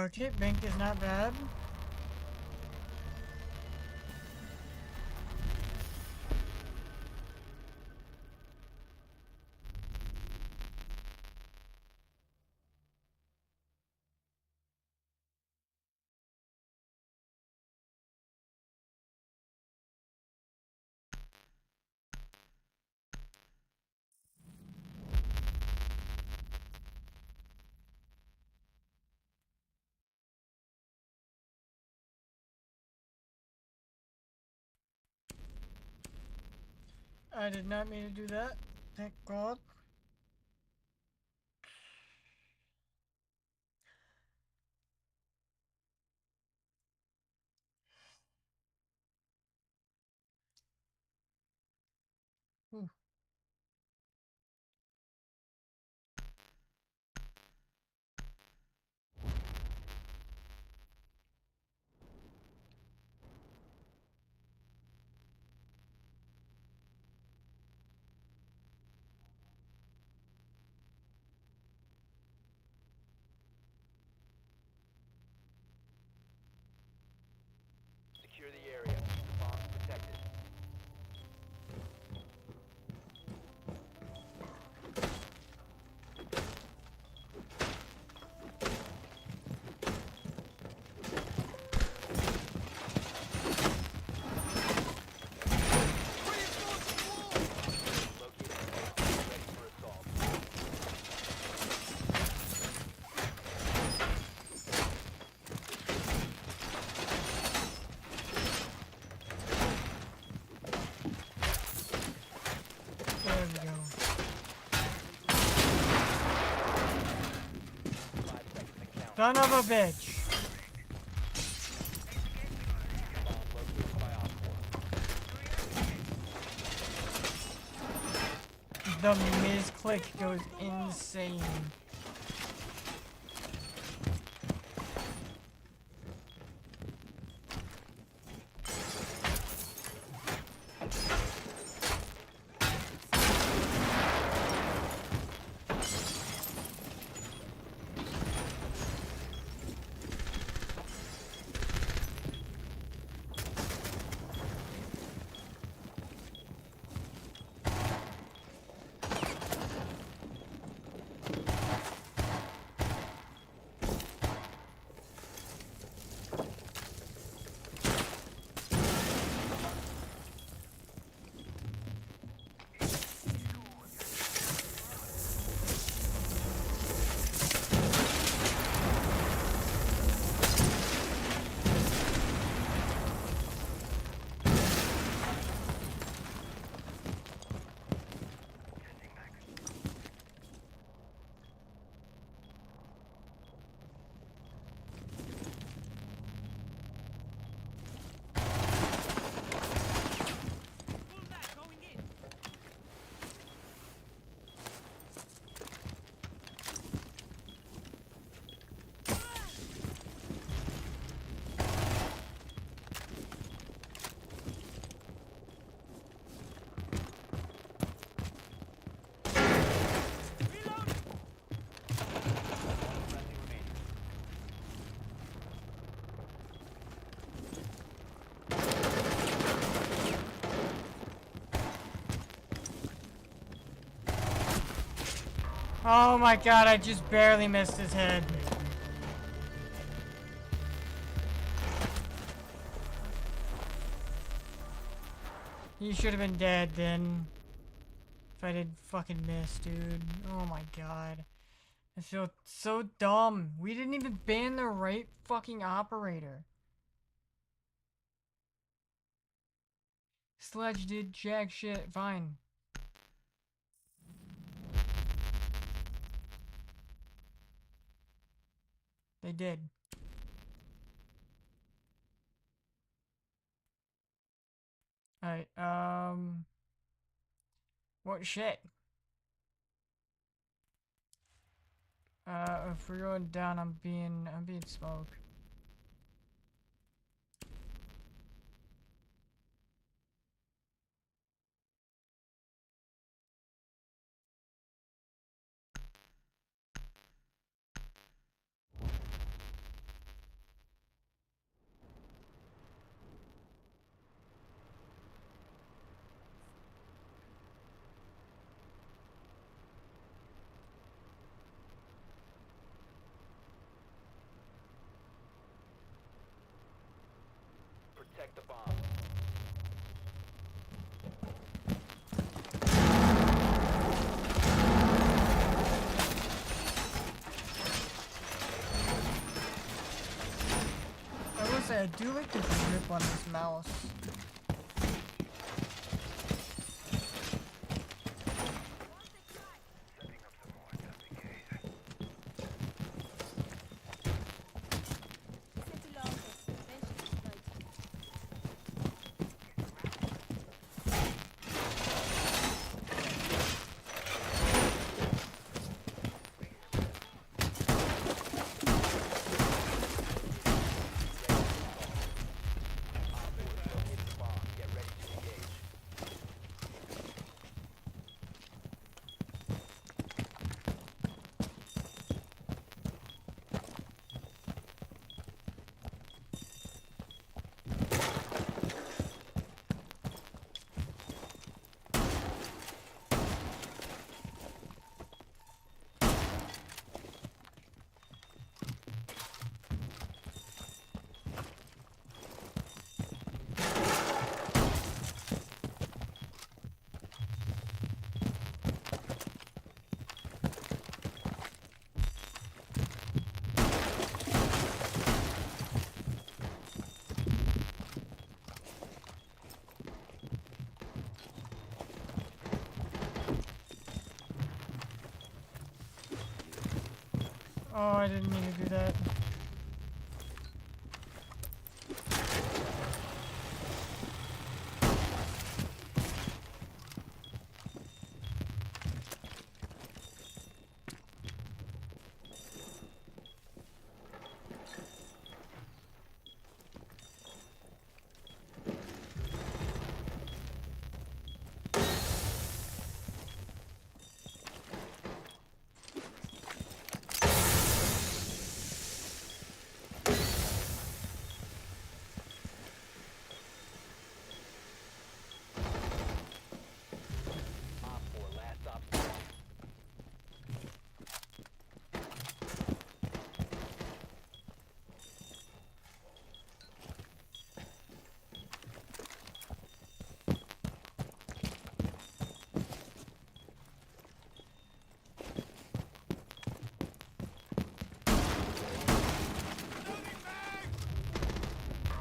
Speaker 1: Okay, bank is not bad. I did not mean to do that. Thank God. Ooh.
Speaker 2: Secure the area. Bombs protected. Located a base ready for assault.
Speaker 1: There we go.
Speaker 2: 5 seconds and counting.
Speaker 1: Son of a bitch.
Speaker 2: Bomb located by Op 4.
Speaker 1: The misclick goes insane. Oh my god, I just barely missed his head. He should have been dead then. If I didn't fucking miss, dude. Oh my god. I feel so dumb. We didn't even ban the right fucking operator. Sledge did jack shit. Fine. They did. Alright, what shit? If we're going down, I'm being smoked.
Speaker 2: Protect the bomb.
Speaker 1: I will say, I do like the grip on this mouse.
Speaker 2: Get ready to engage.
Speaker 1: Oh, I didn't mean to do that.
Speaker 2: Op 4, last stop standing.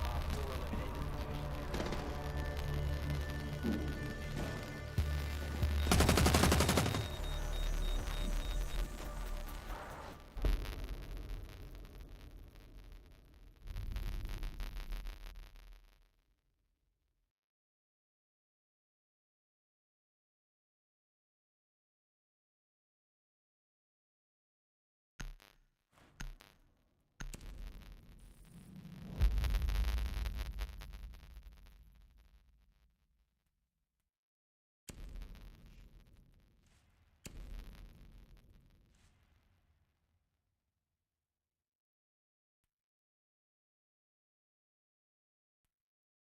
Speaker 2: Op 4 eliminated.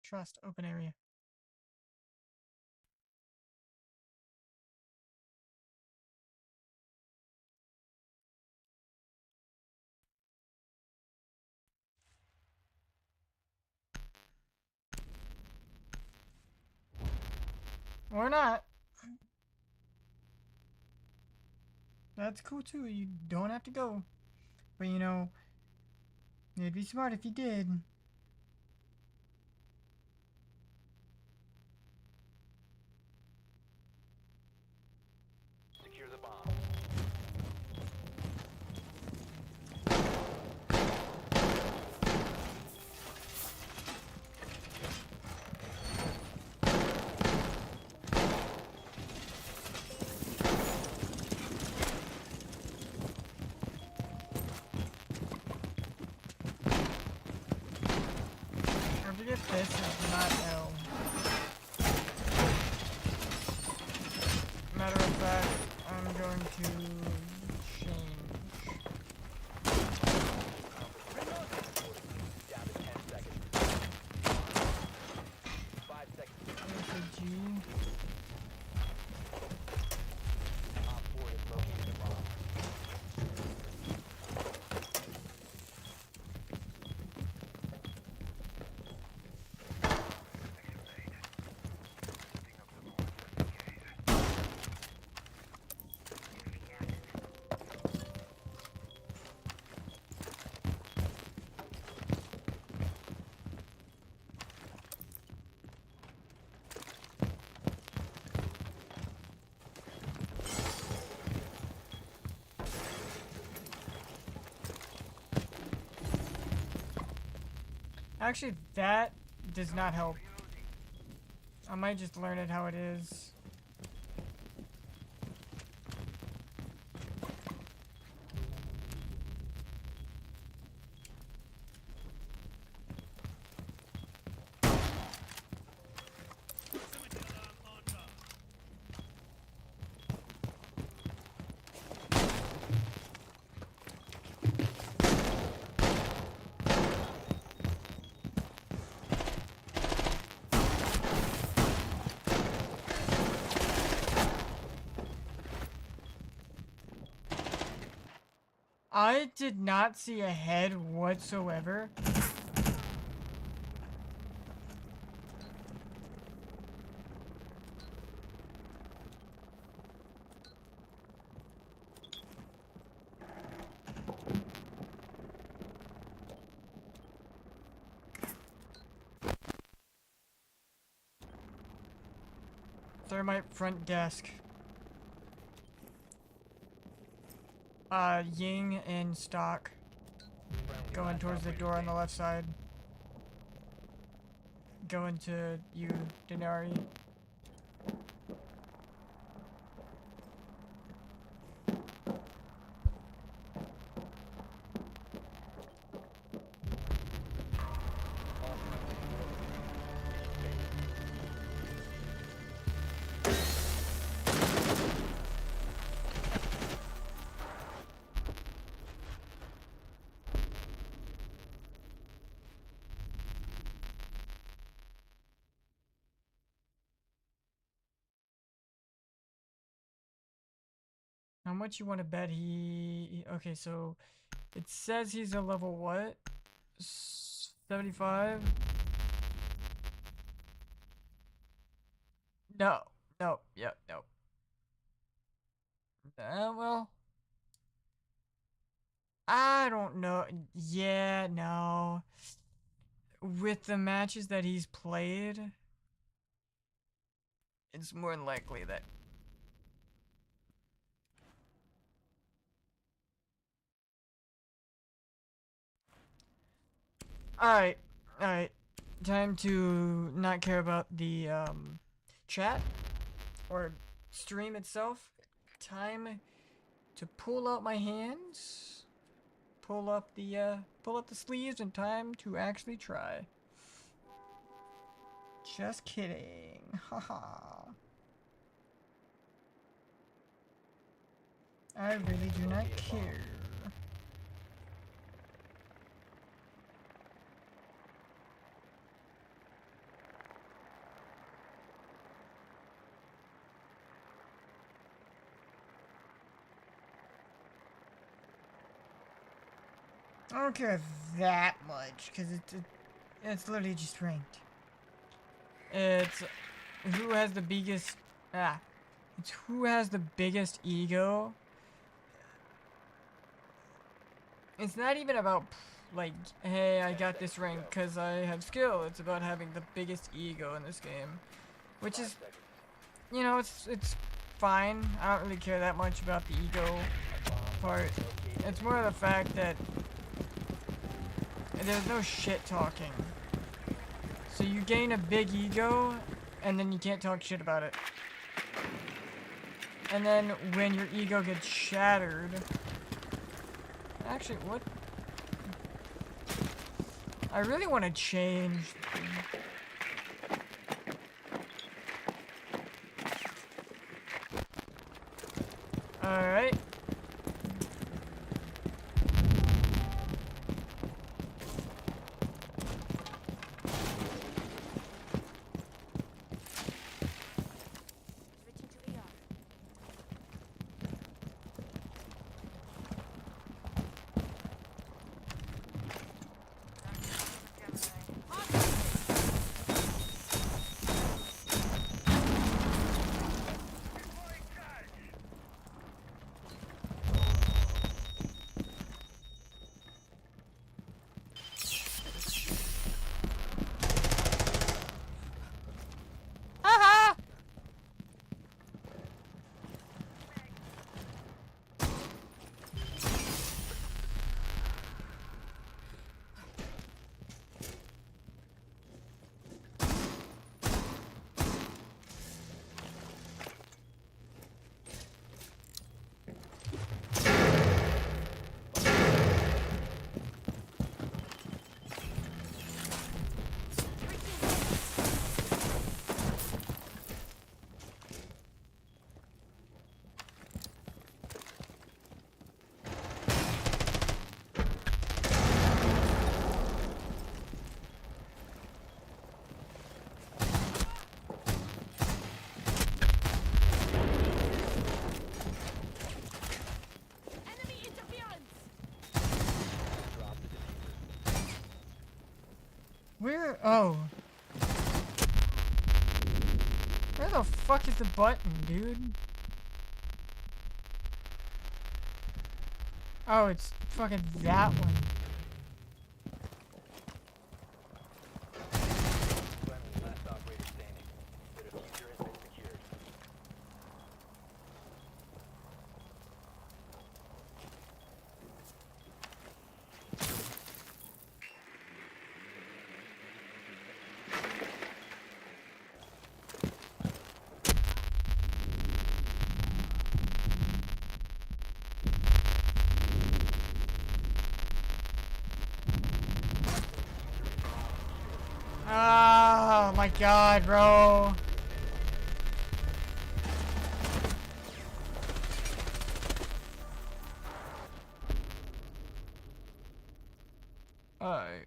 Speaker 1: Trust, open area. Or not. That's cool too. You don't have to go. But you know, it'd be smart if you did.
Speaker 2: Secure the bomb.
Speaker 1: I forget this is not L. Matter of fact, I'm going to change.
Speaker 2: Down to 10 seconds. 5 seconds.
Speaker 1: There's a G.
Speaker 2: Op 4 has located the bomb.
Speaker 1: Actually, that does not help. I might just learn it how it is. I did not see a head whatsoever. Thermite front desk. Ying in stock.
Speaker 2: Friendly
Speaker 1: Going
Speaker 2: last
Speaker 1: towards the
Speaker 2: operator
Speaker 1: door on the
Speaker 2: standing.
Speaker 1: left side. Going to you, Denari. How much you want to bet he... Okay, so it says he's a level what? 75? No. No. Yep. No. Well, I don't know. Yeah, no. With the matches that he's played, it's more than likely that... Alright. Alright. Time to not care about the, chat or stream itself. Time to pull out my hands, pull up the sleeves, and time to actually try. Just kidding. Haha. I really do not care. I don't care that much, because it's literally just ranked. It's who has the biggest, it's who has the biggest ego. It's not even about, like, hey, I got this rank because I have skill. It's about having the biggest ego in this game. Which
Speaker 2: 5
Speaker 1: is,
Speaker 2: seconds.
Speaker 1: you know, it's fine. I don't really care that much about the ego part. It's more the fact that there's no shit talking. So you gain a big ego, and then you can't talk shit about it. And then when your ego gets shattered... Actually, what? I really want to change... Alright.
Speaker 3: Switching to VR.
Speaker 1: Haha!
Speaker 3: Enemy interference!
Speaker 2: Drop the diffuser.
Speaker 1: Where? Oh. Where the fuck is the button, dude? Oh, it's fucking that one.
Speaker 2: Friendly, last operator standing. The diffuser has been secured.
Speaker 1: Oh my god, bro. Alright.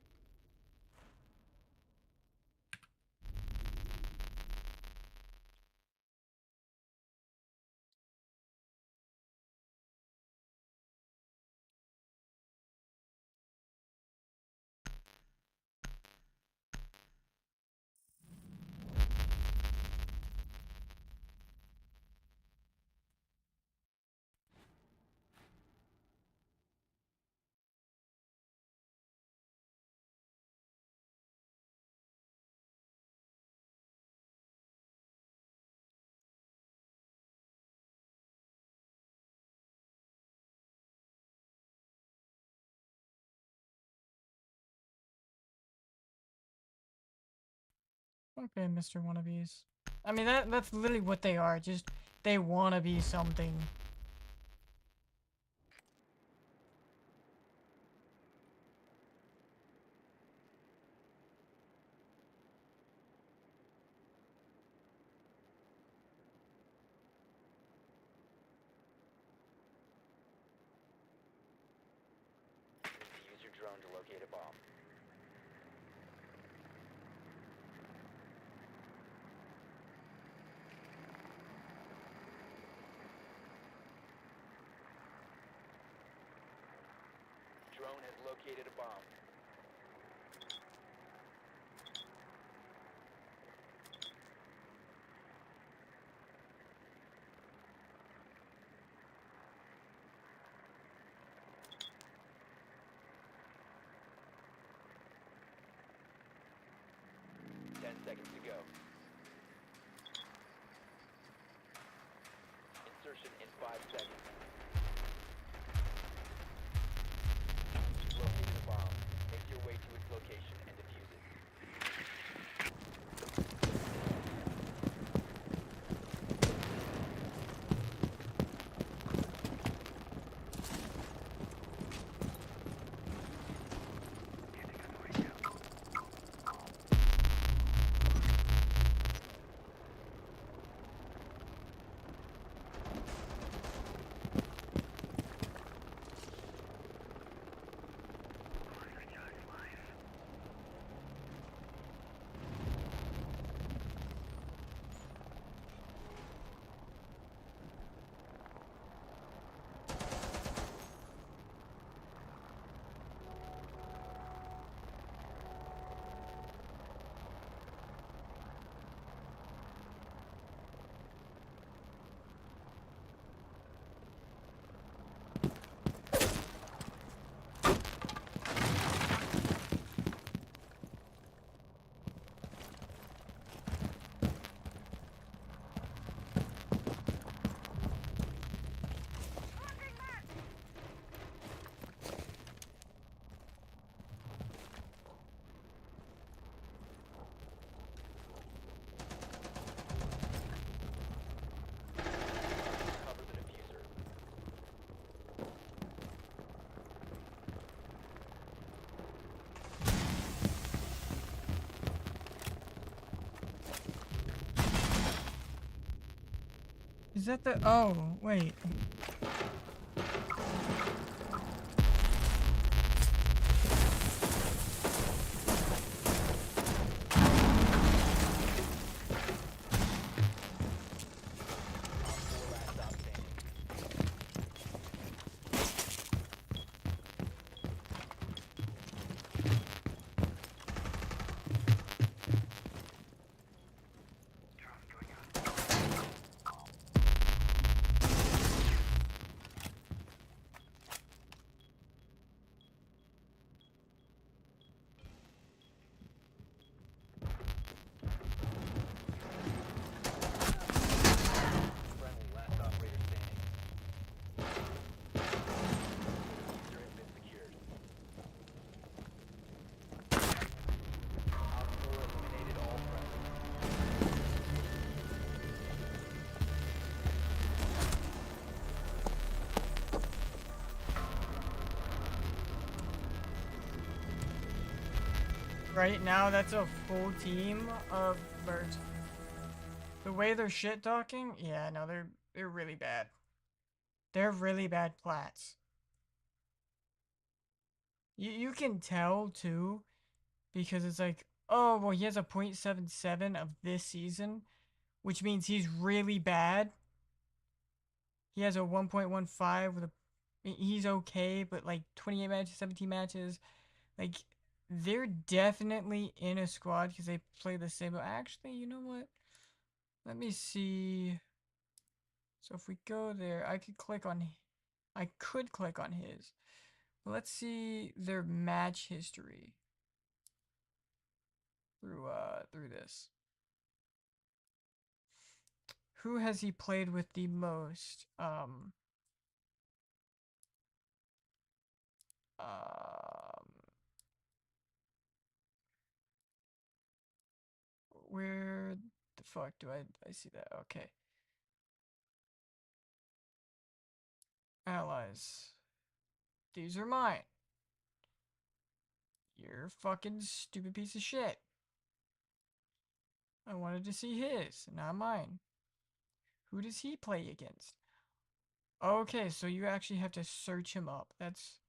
Speaker 1: Okay, Mr. Wannabes. I mean, that's literally what they are. Just, they wanna be something.
Speaker 2: Use your drone to locate a bomb. Drone has located a bomb. seconds to go. Insertion in 5 seconds. You've located a bomb. Make your way to its location and defuse it. Cover the diffuser.
Speaker 1: Is that the... Oh, wait.
Speaker 2: Op 4 last stop standing. Friendly, last operator standing. Diffuser has been secured. Op 4 eliminated all friendlies.
Speaker 1: Right now, that's a full team of birds. The way they're shit talking, yeah, no, they're really bad. They're really bad plats. You can tell too, because it's like, oh well, he has a .77 of this season, which means he's really bad. He has a 1.15 with a, he's okay, but like 28 matches, 17 matches, like they're definitely in a squad because they play the same. But actually, you know what? Let me see. So if we go there, I could click on his. But let's see their match history through this. Who has he played with the most? Where the fuck do I see that? Okay. Allies. These are mine. You're a fucking stupid piece of shit. I wanted to see his, not mine. Who does he play against? Okay, so you actually have to search him up. That's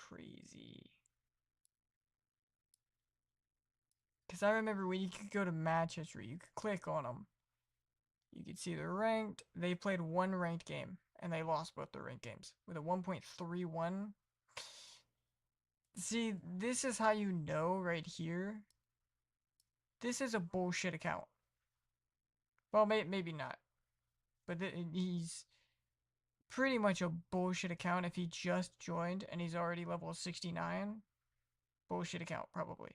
Speaker 1: crazy. Because I remember when you could go to match history, you could click on them. You could see they're ranked. They played one ranked game, and they lost both their ranked games with a 1.31. See, this is how you know right here. This is a bullshit account. Well, maybe not. But he's pretty much a bullshit account if he just joined and he's already level 69. Bullshit account, probably.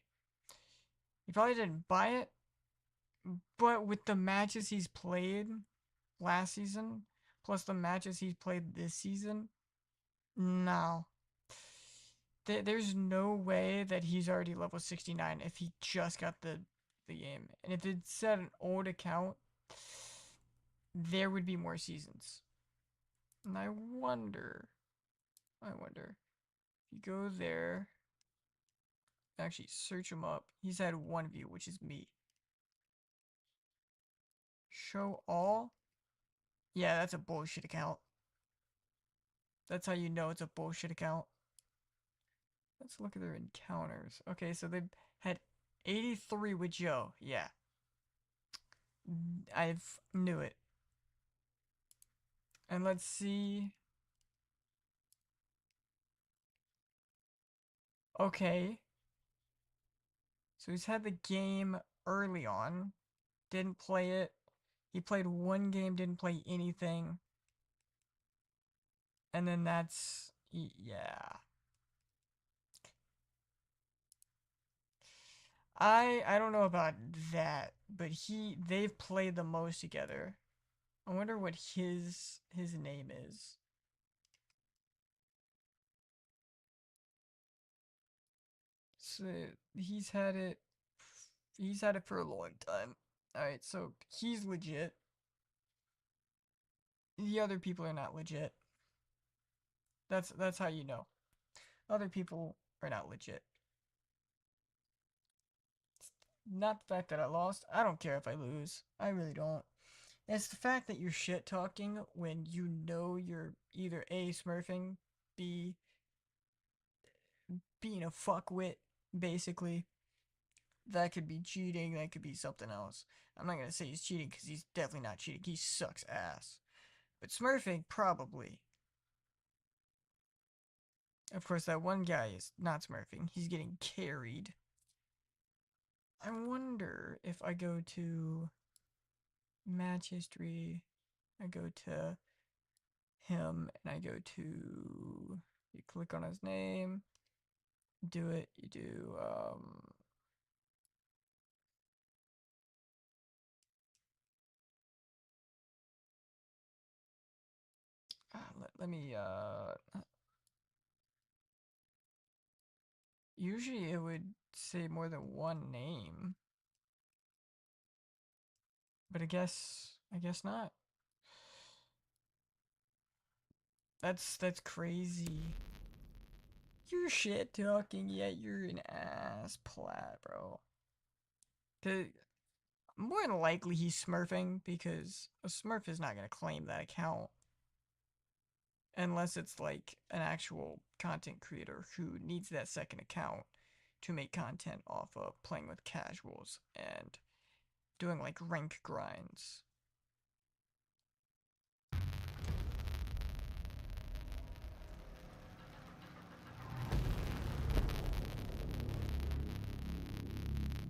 Speaker 1: He probably didn't buy it, but with the matches he's played last season, plus the matches he's played this season, no. There's no way that he's already level 69 if he just got the game. And if it's set an old account, there would be more seasons. And I wonder, if you go there, actually search him up. He's had one view, which is me. Show all? Yeah, that's a bullshit account. That's how you know it's a bullshit account. Let's look at their encounters. Okay, so they had 83 with Joe. Yeah. I've knew it. And let's see. Okay. So he's had the game early on. Didn't play it. He played one game, didn't play anything. And then that's yeah. I don't know about that, but they've played the most together. I wonder what his name is. So he's had it for a long time. Alright, so he's legit. The other people are not legit. That's how you know. Other people are not legit. Not the fact that I lost. I don't care if I lose. I really don't. It's the fact that you're shit talking when you know you're either A, smurfing, B, being a fuckwit, basically. That could be cheating, that could be something else. I'm not gonna say he's cheating because he's definitely not cheating. He sucks ass. But smurfing, probably. Of course, that one guy is not smurfing. He's getting carried. I wonder if I go to match history, I go to him, and I go to, you click on his name, do it, you do, let me, usually it would say more than one name, but I guess not. That's crazy. You're shit talking, yet you're an ass plat, bro. More than likely he's smurfing because a smurf is not gonna claim that account unless it's like an actual content creator who needs that second account to make content off of playing with casuals and doing like rank grinds.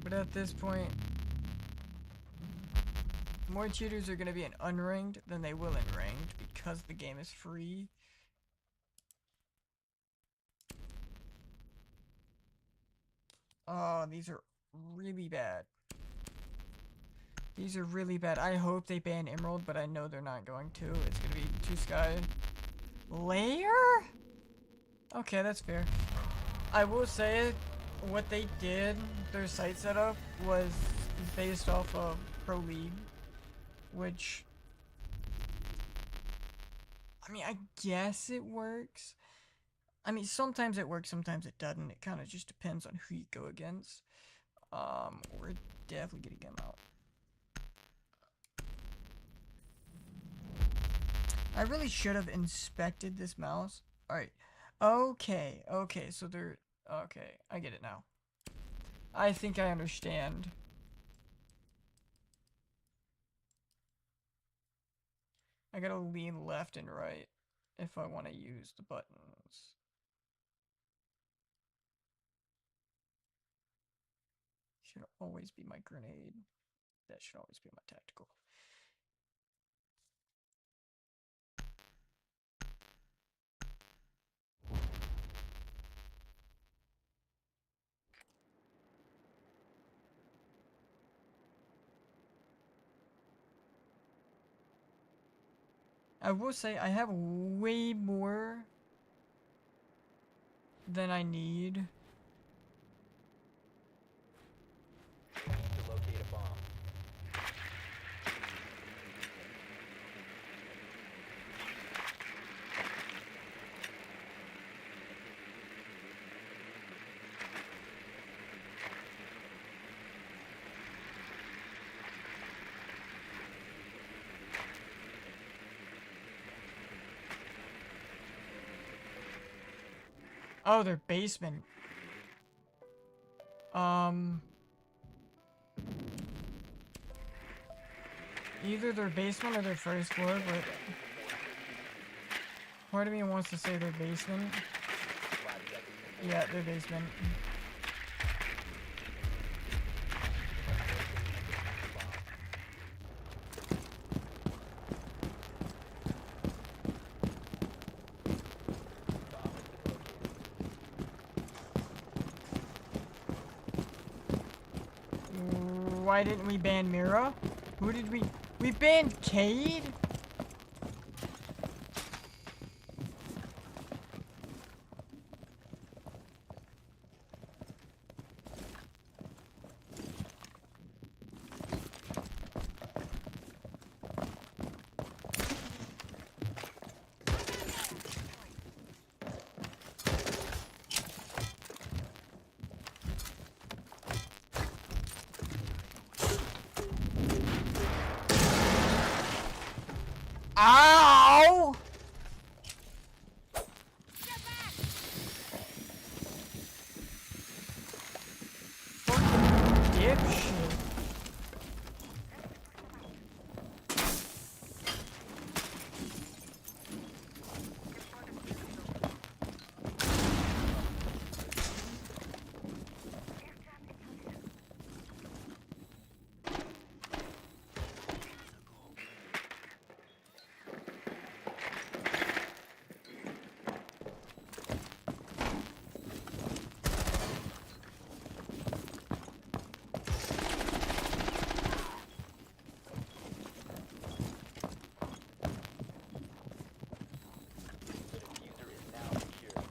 Speaker 1: But at this point, more cheaters are going to be in unranked than they will in ranked because the game is free. Oh, these are really bad. These are really bad. I hope they ban Emerald, but I know they're not going to. It's going to be 2 Sky. Layer? Okay, that's fair. I will say, what they did, their site setup, was based off of Pro League, which, I mean, I guess it works. I mean, sometimes it works, sometimes it doesn't. It kind of just depends on who you go against. We're definitely getting him out. I really should have inspected this mouse. Alright. Okay, so they're... Okay, I get it now. I think I understand. I gotta lean left and right if I want to use the buttons. Should always be my grenade. That should always be my tactical. I will say I have way more than I need.
Speaker 2: To locate a bomb.
Speaker 1: Oh, their basement. Either their basement or their first floor, but part of me wants to say their basement.
Speaker 2: 5 seconds before
Speaker 1: Yeah, their basement. Why didn't we ban Mira? Who did we... We banned Cade? Ow! Fucking dipshit.
Speaker 2: the diffuser is now secure.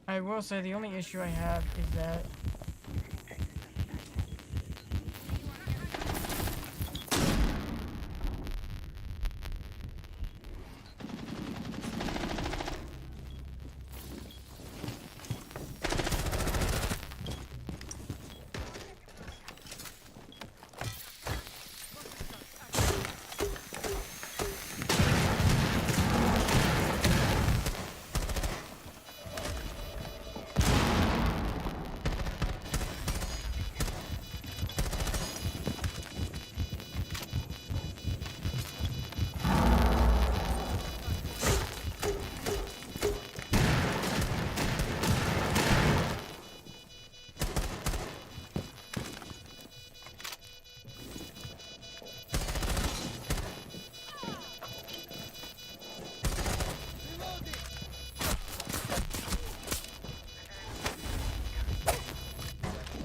Speaker 1: I will say the only issue I have is that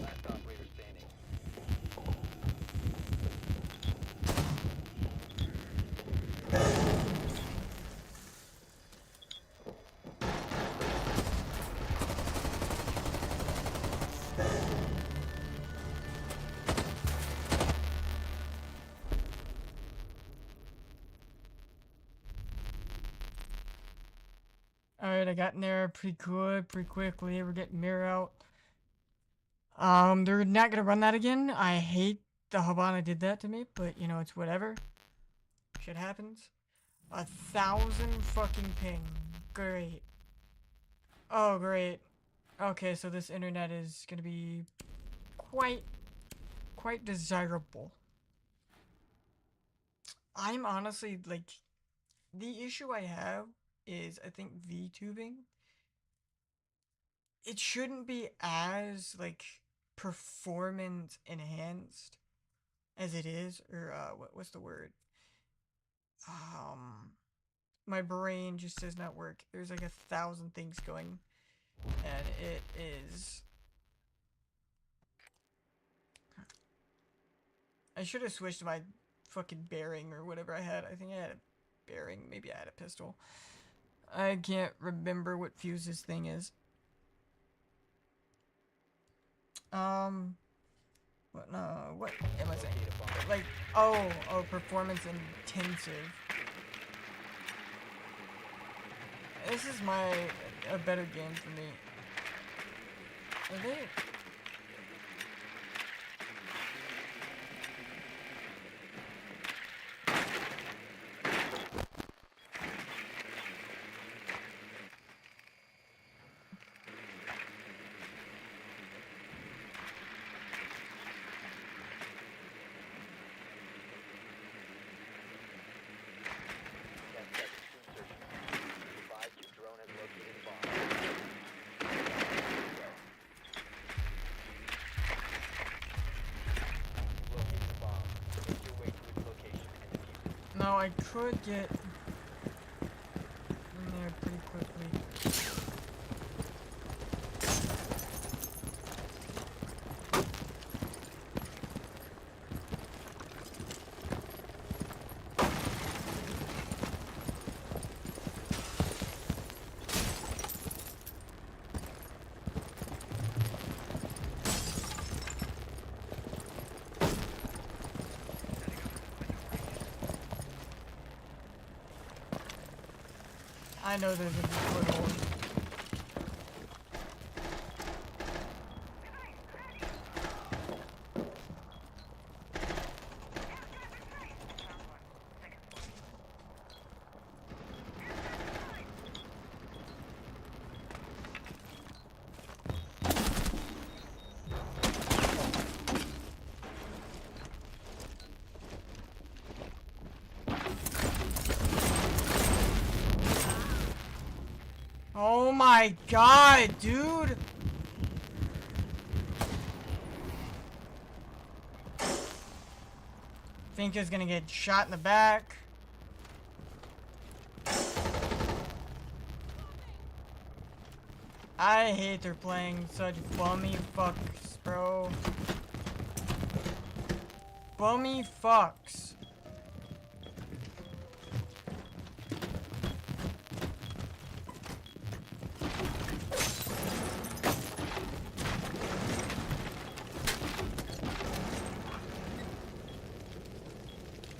Speaker 2: Last operator standing.
Speaker 1: alright, I got in there pretty good, pretty quickly. We're getting Mirror out. They're not gonna run that again. I hate the Habana did that to me, but you know, it's whatever. Shit happens. 1,000 fucking ping. Great. Oh, great. Okay, so this internet is gonna be quite desirable. I'm honestly, like, the issue I have is, I think, VTubing. It shouldn't be as, like, performance enhanced as it is, or, what's the word? My brain just does not work. There's like 1,000 things going, and it is... I should have switched my fucking bearing or whatever I had. I think I had a bearing. Maybe I had a pistol. I can't remember what fuse this thing is. What, no, what am I saying? Like, oh, performance intensive. This is a better game for me. Are they? No, I could get in there pretty quickly. I know there's a foothold. Oh my god, dude! Think is gonna get shot in the back. I hate they're playing such bummy fucks, bro. Bummy fucks.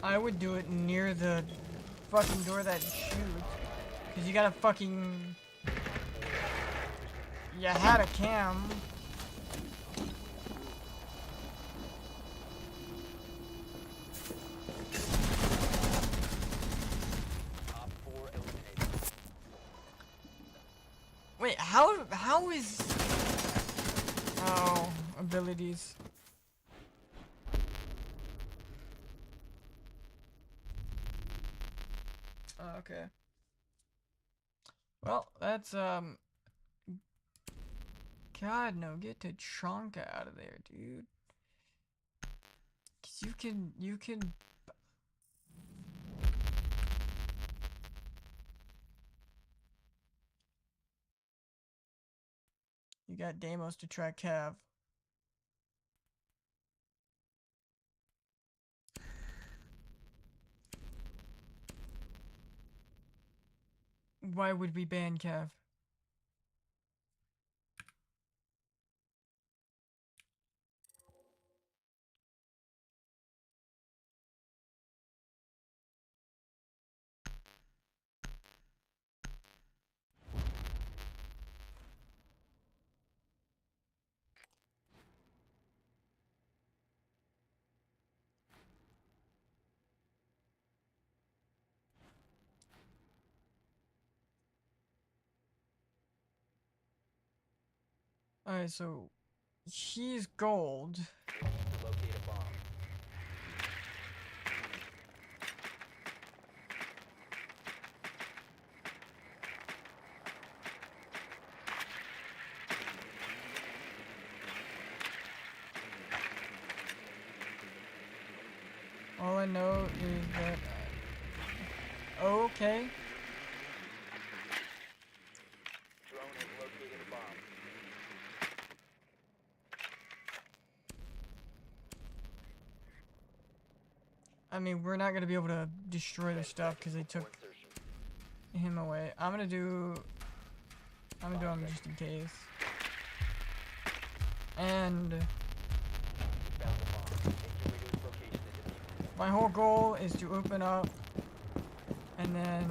Speaker 1: I would do it near the fucking door that shoots. Cause you gotta fucking... You had a cam. Wait, how is... Oh, abilities. Oh, okay. Well, that's, God, no, get to Chonka out of there, dude. 'Cause you can... You got Deimos to track Cav. Why would we ban Cav? Alright, so he's gold. All I know is that... Okay.
Speaker 2: Drone has located a bomb.
Speaker 1: mean, we're not gonna be able to destroy the stuff because they took him away. I'm gonna do him just in case. And my whole goal is to open up and then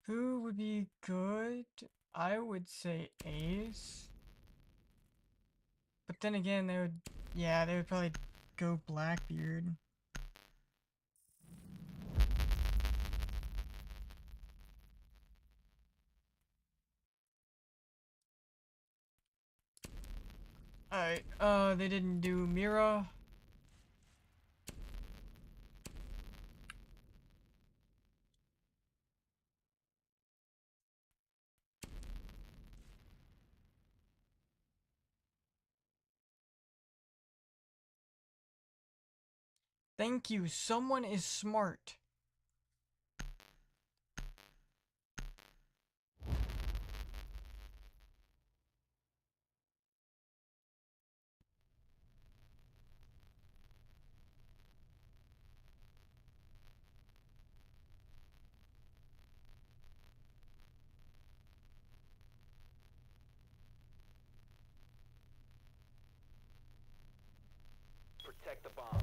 Speaker 1: who would be good? I would say Ace. But then again, they would probably go Blackbeard. Alright, they didn't do Mira. Thank you, someone is smart.
Speaker 2: Protect the bomb.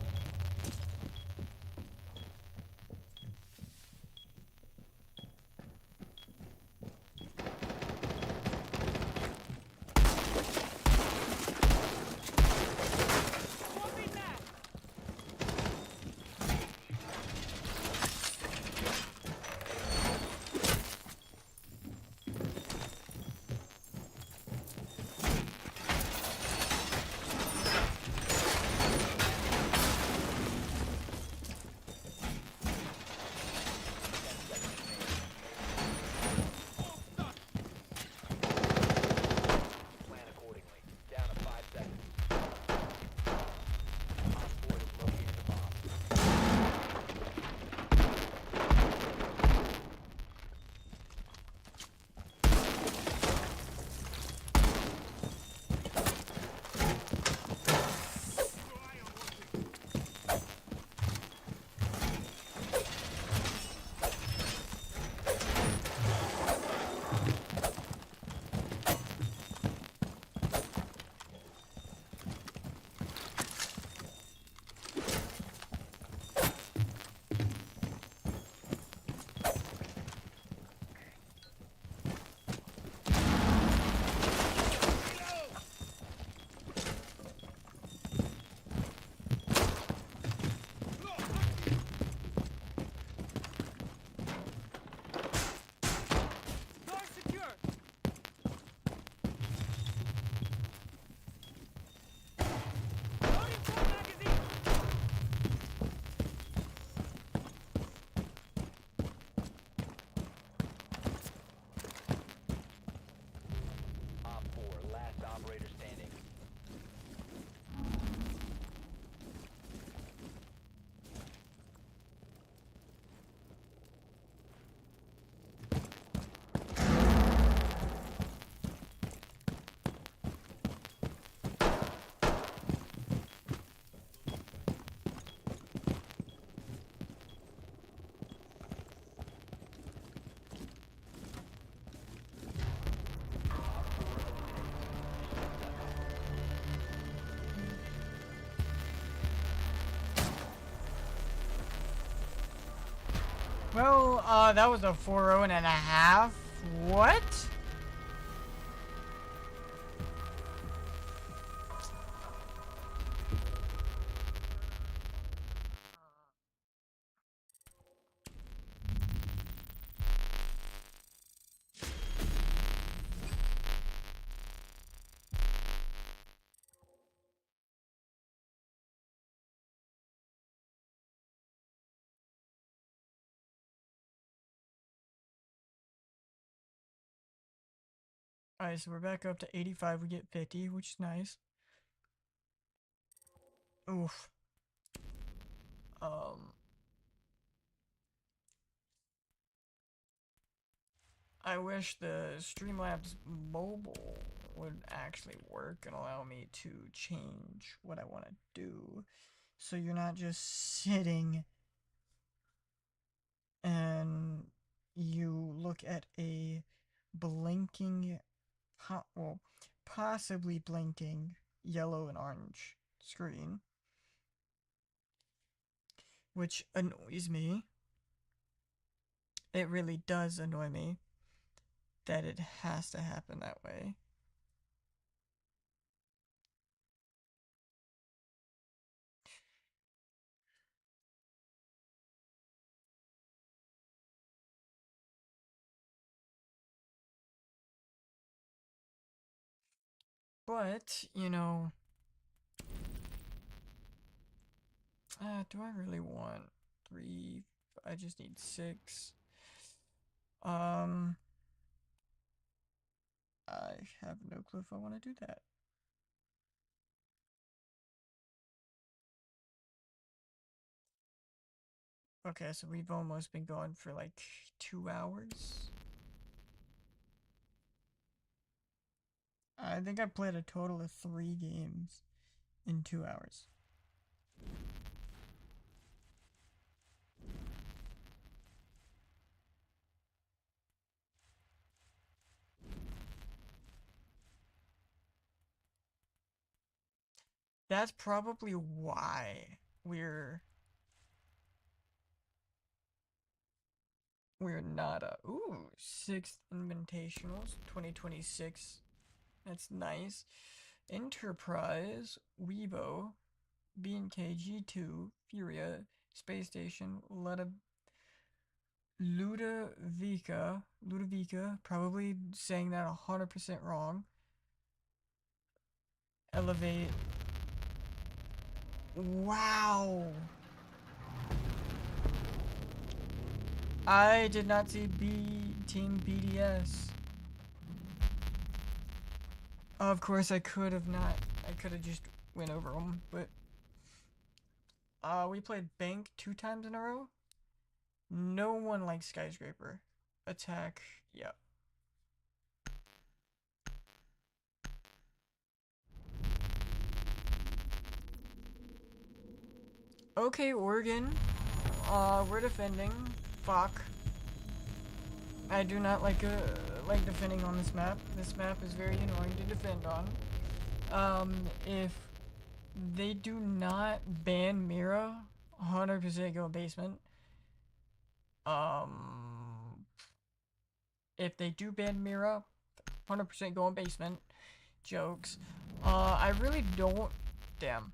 Speaker 2: operator standing.
Speaker 1: Well, that was a 4-0 and a half. What? Alright, so we're back up to 85. We get 50, which is nice. Oof. Um, I wish the Streamlabs mobile would actually work and allow me to change what I want to do. So you're not just sitting and you look at a blinking, well, possibly blinking yellow and orange screen, which annoys me. It really does annoy me that it has to happen that way. But, you know, do I really want 3? I just need 6. Um, I have no clue if I want to do that. Okay, so we've almost been going for like 2 hours. I think I played a total of 3 games in 2 hours. That's probably why we're not a ooh 6th Invitationals 2026. That's nice. Enterprise, Weibo, B&K, G2, Furia, Space Station, Ludovica, probably saying that 100% wrong. Elevate. Wow. I did not see Team BDS. Of course, I could have not. I could have just went over them, but we played Bank 2 times in a row. No one likes Skyscraper. Attack. Yep. Okay, Oregon. We're defending. Fuck. I do not like defending on this map. This map is very annoying to defend on. If they do not ban Mira, 100% go basement. If they do ban Mira, 100% go in basement. Jokes. I really don't. Damn.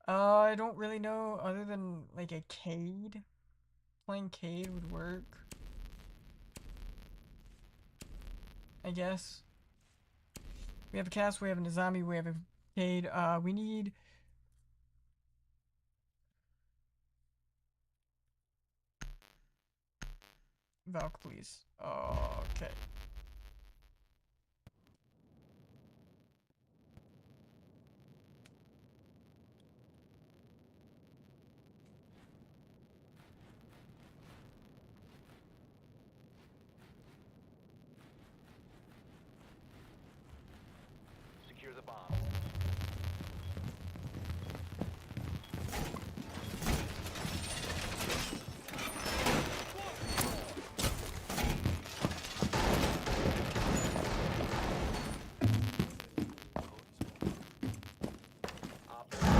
Speaker 1: I don't really know other than like a Cade. Playing Cade would work. I guess. We have a cast, we have a Nizami, we have a Cade. We need Valk, please. Okay.
Speaker 2: Secure the bomb. Op 4.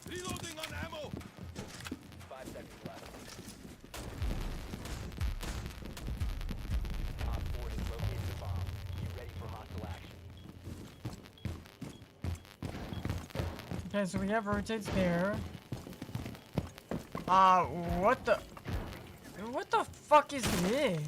Speaker 3: Reloading on ammo!
Speaker 2: 5 seconds left. Op 4 has located the bomb. Be ready for hostile action.
Speaker 1: Okay, so we have rotates there. What the? What the fuck is this?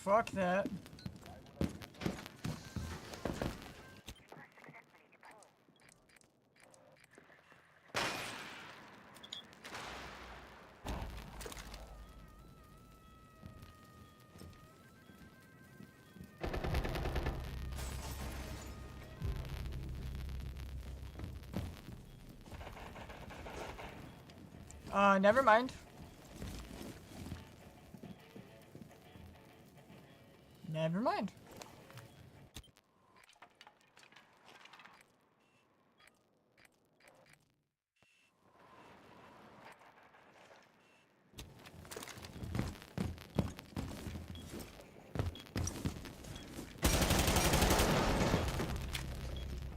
Speaker 1: Fuck that. Never mind. Never mind.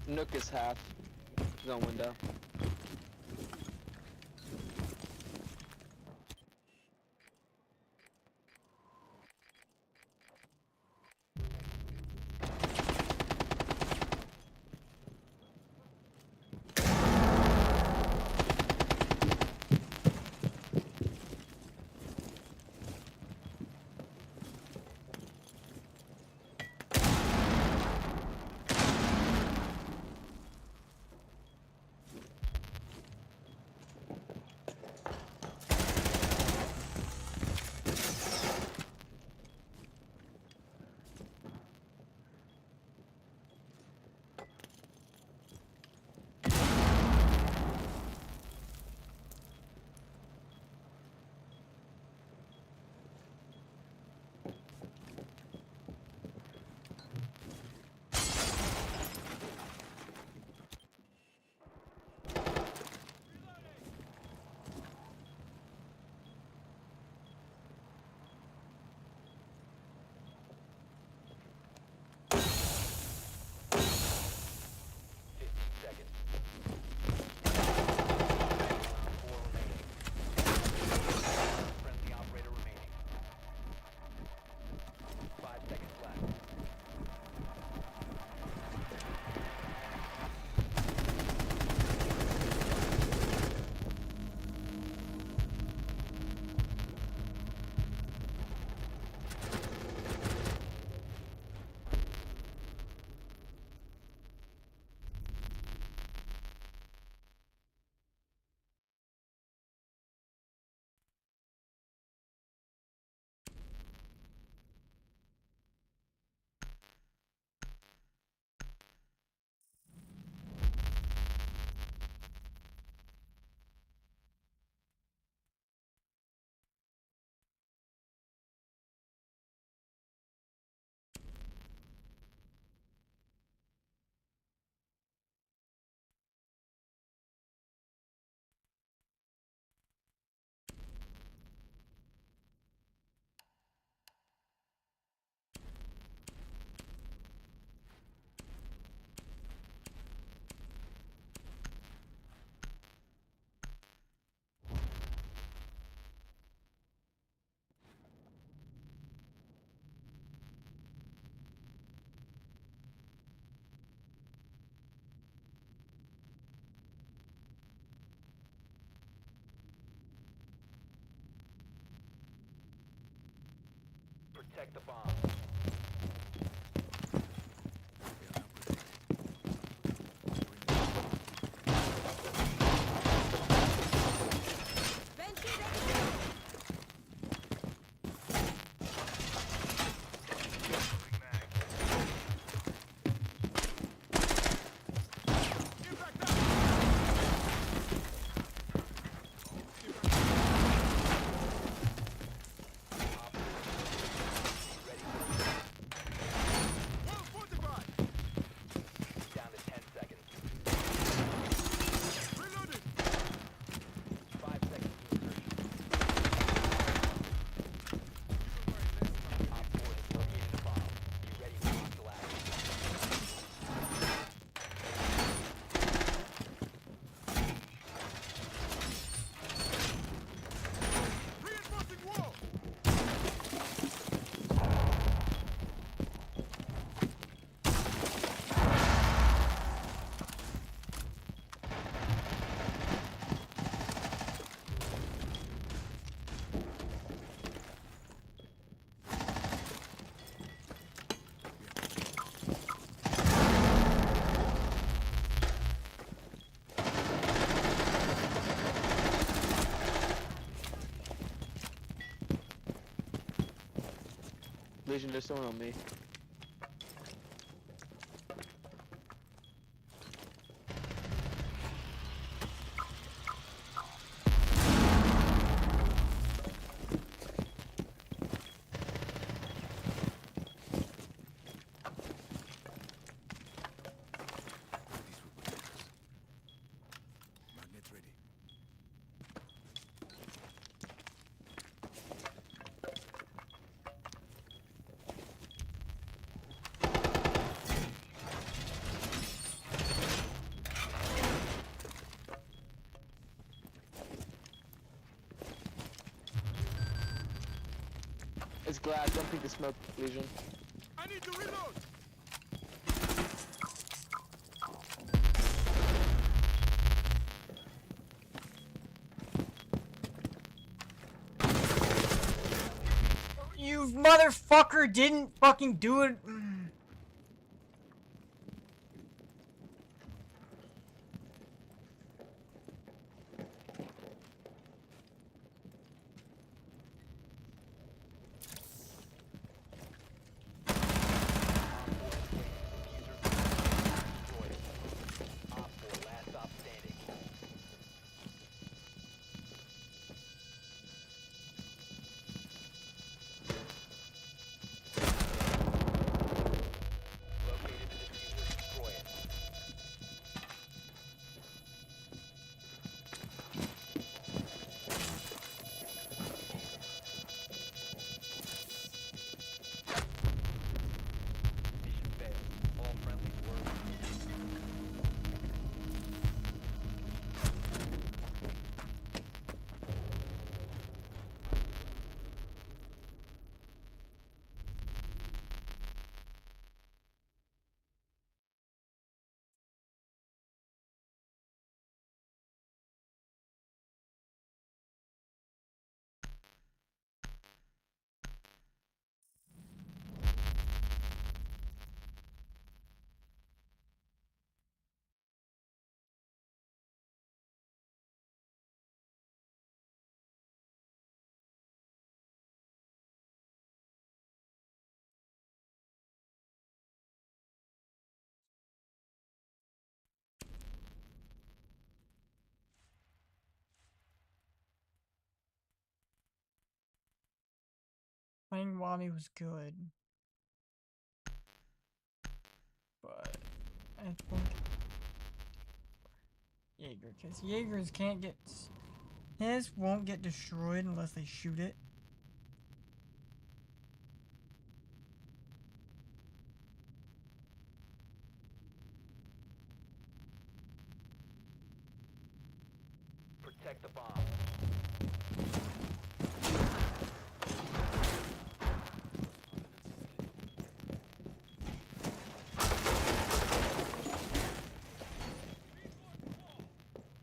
Speaker 4: Nook is half. He's on window.
Speaker 2: Protect the bomb. Down to 10 seconds. 5 seconds to insertion. Op 4 has located a bomb. Be ready for hostile action.
Speaker 4: Legion, there's someone on me.
Speaker 3: Magnets ready.
Speaker 4: It's glass, don't think the smoke, Legion.
Speaker 3: I need to reload.
Speaker 1: You motherfucker didn't fucking do it.
Speaker 2: Op 4, last stop standing. Located the diffuser. Destroy it. Mission failed. All friendlies were.
Speaker 1: Playing Wami was good, but I think Jaeger, because Jaegers can't get, his won't get destroyed unless they shoot it.
Speaker 2: Protect the bomb.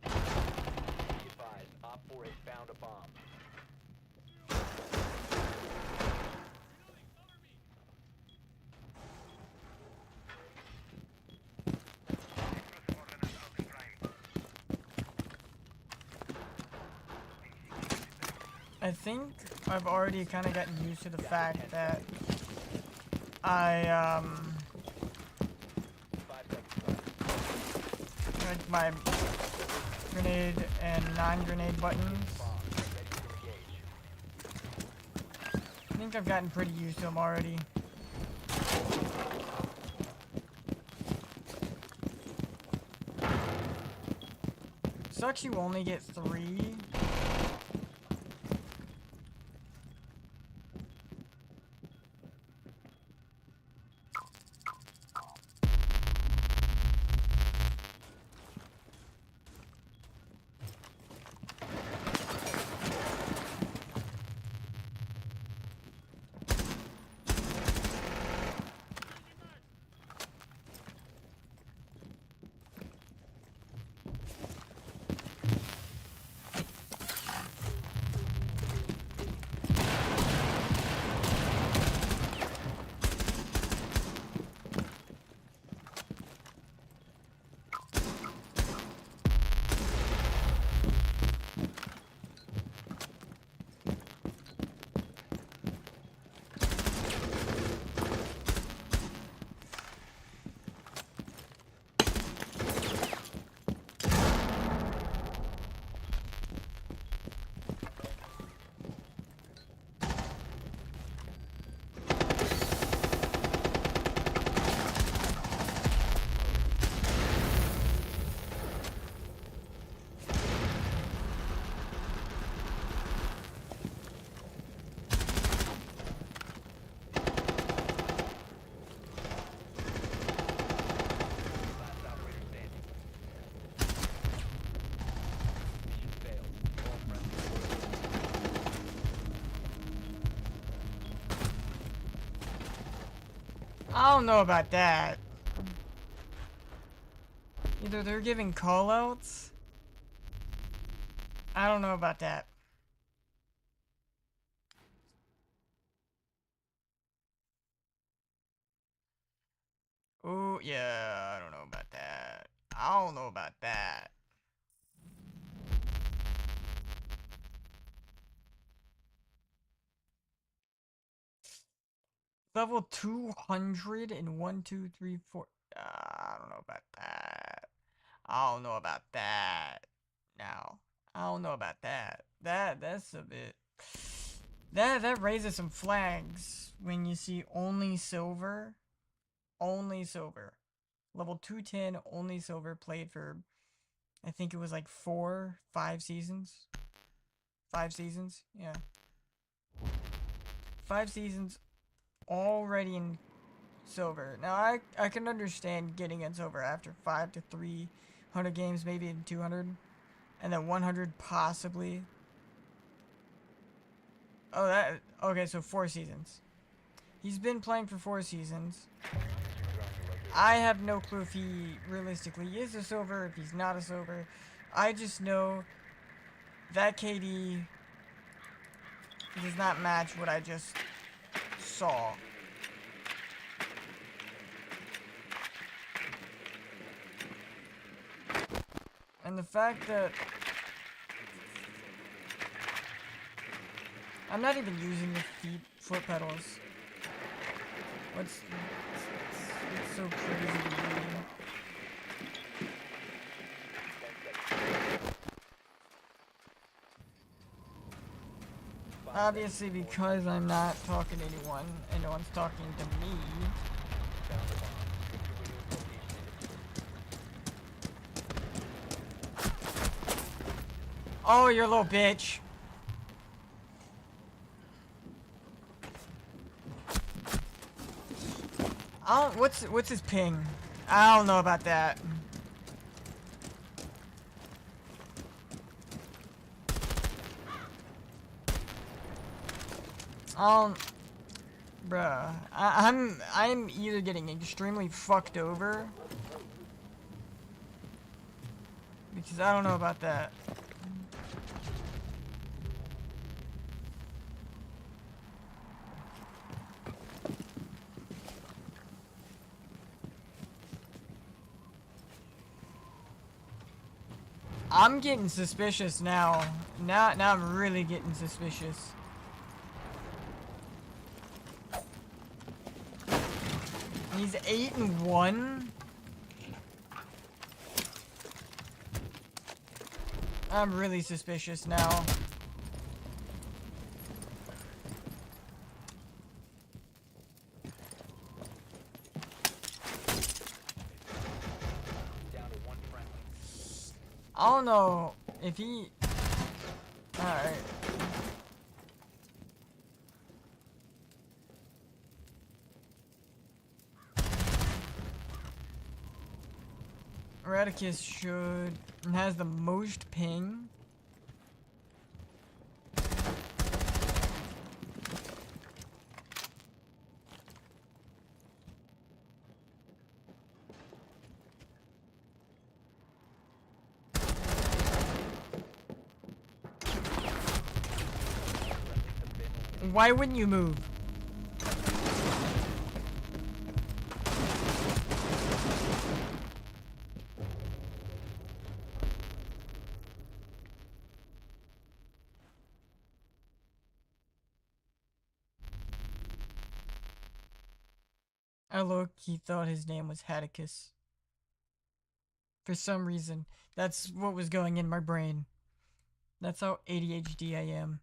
Speaker 2: Be advised, Op 4 has found a bomb.
Speaker 1: I think I've already kind of gotten used to the fact that I,
Speaker 2: 5 seconds left.
Speaker 1: like my grenade and non-grenade buttons.
Speaker 2: Bomb. Ready to engage.
Speaker 1: I think I've gotten pretty used to them already. Sucks you only get 3.
Speaker 2: Last operator standing. Mission failed. All friendly.
Speaker 1: I don't know about that. Either they're giving callouts. I don't know about that. Oh, yeah, I don't know about that. I don't know about that. Level 200 and 1, 2, 3, 4. I don't know about that. I don't know about that. Now, I don't know about that. That's a bit. That raises some flags when you see only silver. Only silver. Level 210, only silver, played for, I think it was like 4, 5 seasons. 5 seasons, yeah. 5 seasons already in silver. Now, I can understand getting in silver after 5 to 300 games, maybe in 200. And then 100 possibly. Oh, okay, so 4 seasons. He's been playing for 4 seasons. I have no clue if he realistically is a silver, if he's not a silver. I just know that KD does not match what I just saw. And the fact that I'm not even using the foot pedals. What's so crazy to me? Obviously, because I'm not talking to anyone and no one's talking to me. Oh, you're a little bitch. What's his ping? I don't know about that. Bruh, I'm either getting extremely fucked over, because I don't know about that. I'm getting suspicious now. Now I'm really getting suspicious. He's 8-1. I'm really suspicious now.
Speaker 2: Down to one friendly.
Speaker 1: I don't know if he... Alright. Radicus should... has the most ping. Why wouldn't you move? I looked, he thought his name was Hatticus. For some reason, that's what was going in my brain. That's how ADHD I am.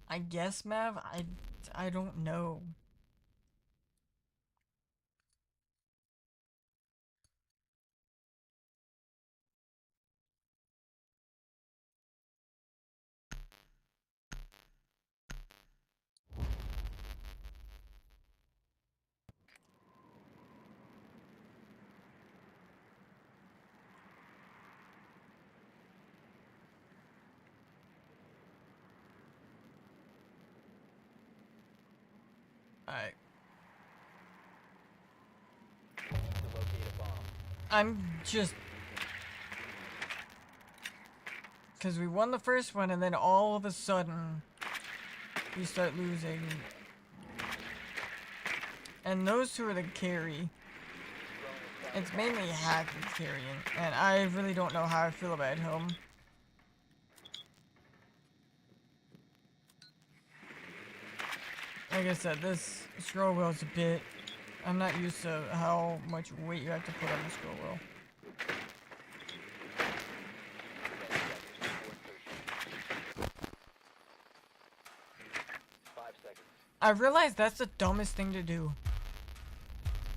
Speaker 1: I guess, Mav? I don't know. Alright.
Speaker 2: To locate a bomb.
Speaker 1: I'm just... Because we won the first one, and then all of a sudden, we start losing. And those two are the carry. It's mainly Hack that's carrying, and I really don't know how I feel about him. Like I said, this scroll wheel is a bit... I'm not used to how much weight you have to put on the scroll wheel.
Speaker 2: 5 seconds.
Speaker 1: I realized that's the dumbest thing to do.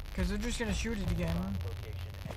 Speaker 1: Because they're just gonna shoot it again.
Speaker 2: Location and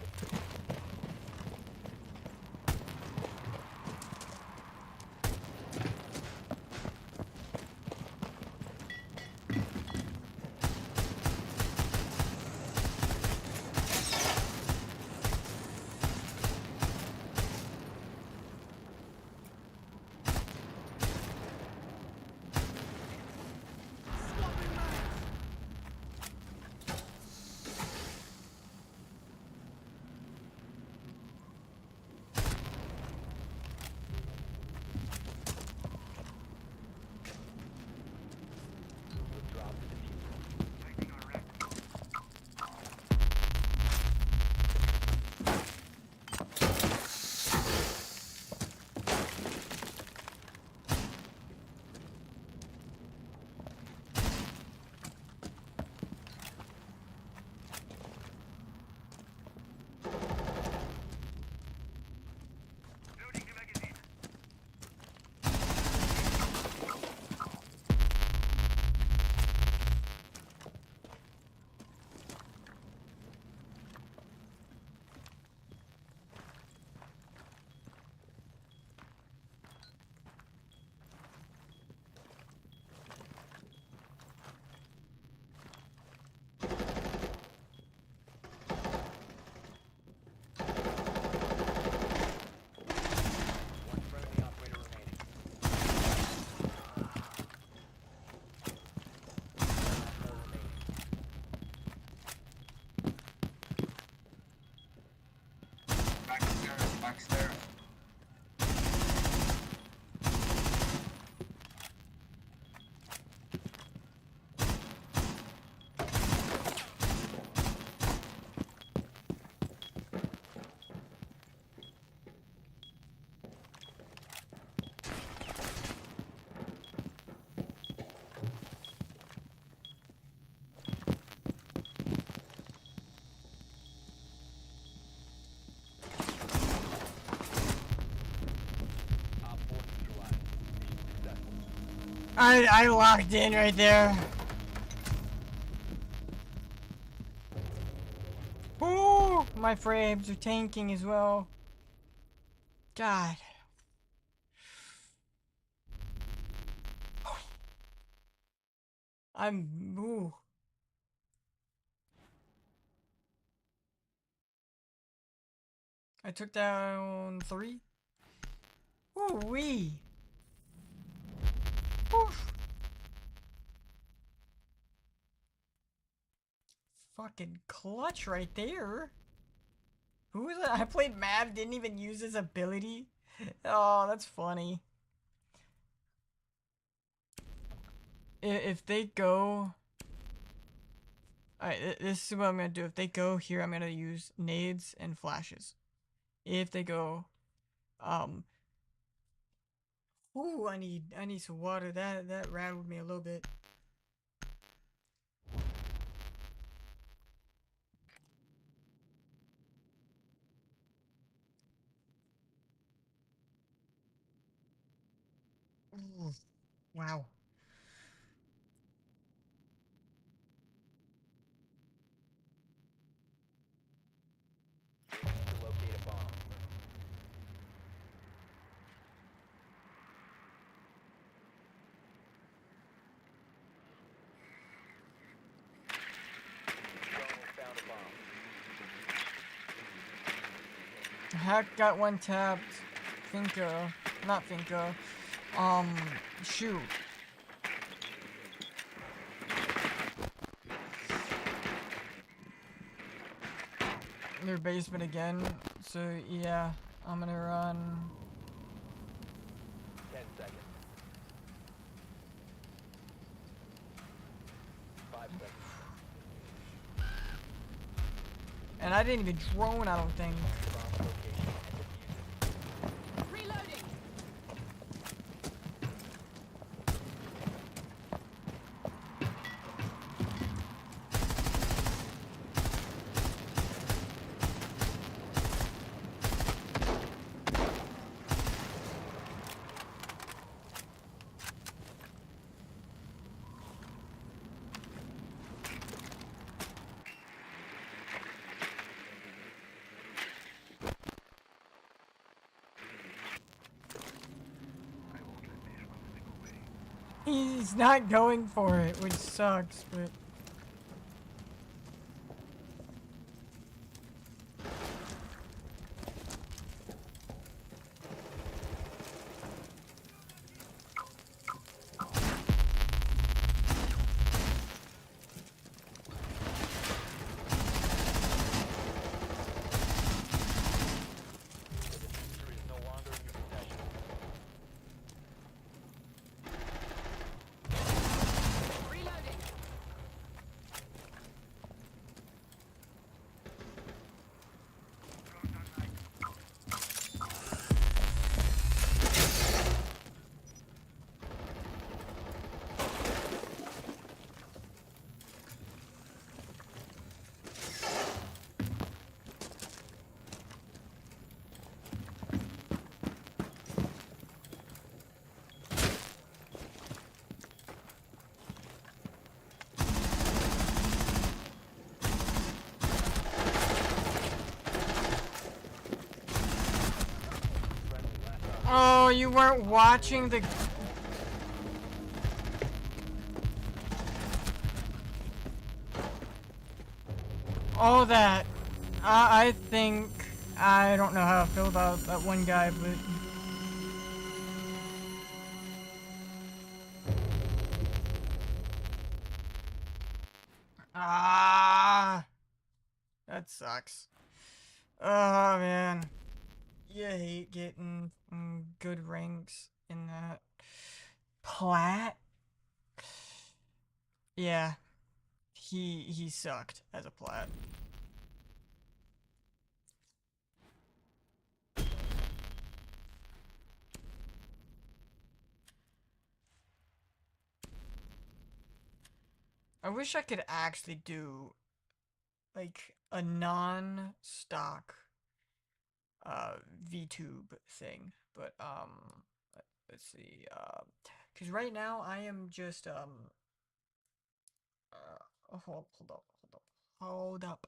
Speaker 5: Backstairs, backstairs.
Speaker 2: Op 4 neutralized. Mission successful.
Speaker 1: I locked in right there. Ooh, my frames are tanking as well. God. Ooh. I took down 3. Ooh wee. Oof. Fucking clutch right there. Who was it? I played Mav, didn't even use his ability. Oh, that's funny. If they go... Alright, this is what I'm gonna do. If they go here, I'm gonna use nades and flashes. If they go... Ooh, I need some water. That rattled me a little bit. Ooh, wow.
Speaker 2: To locate a bomb. Drone has found a bomb.
Speaker 1: Hack got one tapped. Finka. Not Finka. Shoot. Their basement again. So, yeah. I'm gonna run.
Speaker 2: 10 seconds. 5 seconds.
Speaker 1: And I didn't even drone, I don't think.
Speaker 2: Bomb location and defuse it.
Speaker 6: Reloading.
Speaker 1: He's not going for it, which sucks, but...
Speaker 2: The diffuser is no longer in your possession.
Speaker 6: Reloading.
Speaker 1: Oh, you weren't watching the... All that. I think... I don't know how I feel about that one guy, but... Ah, that sucks. Oh, man. ranks in that. Plat, yeah, he sucked as a plat. I wish I could actually do like a non-stock VTube thing, but let's see, because right now I am just hold up.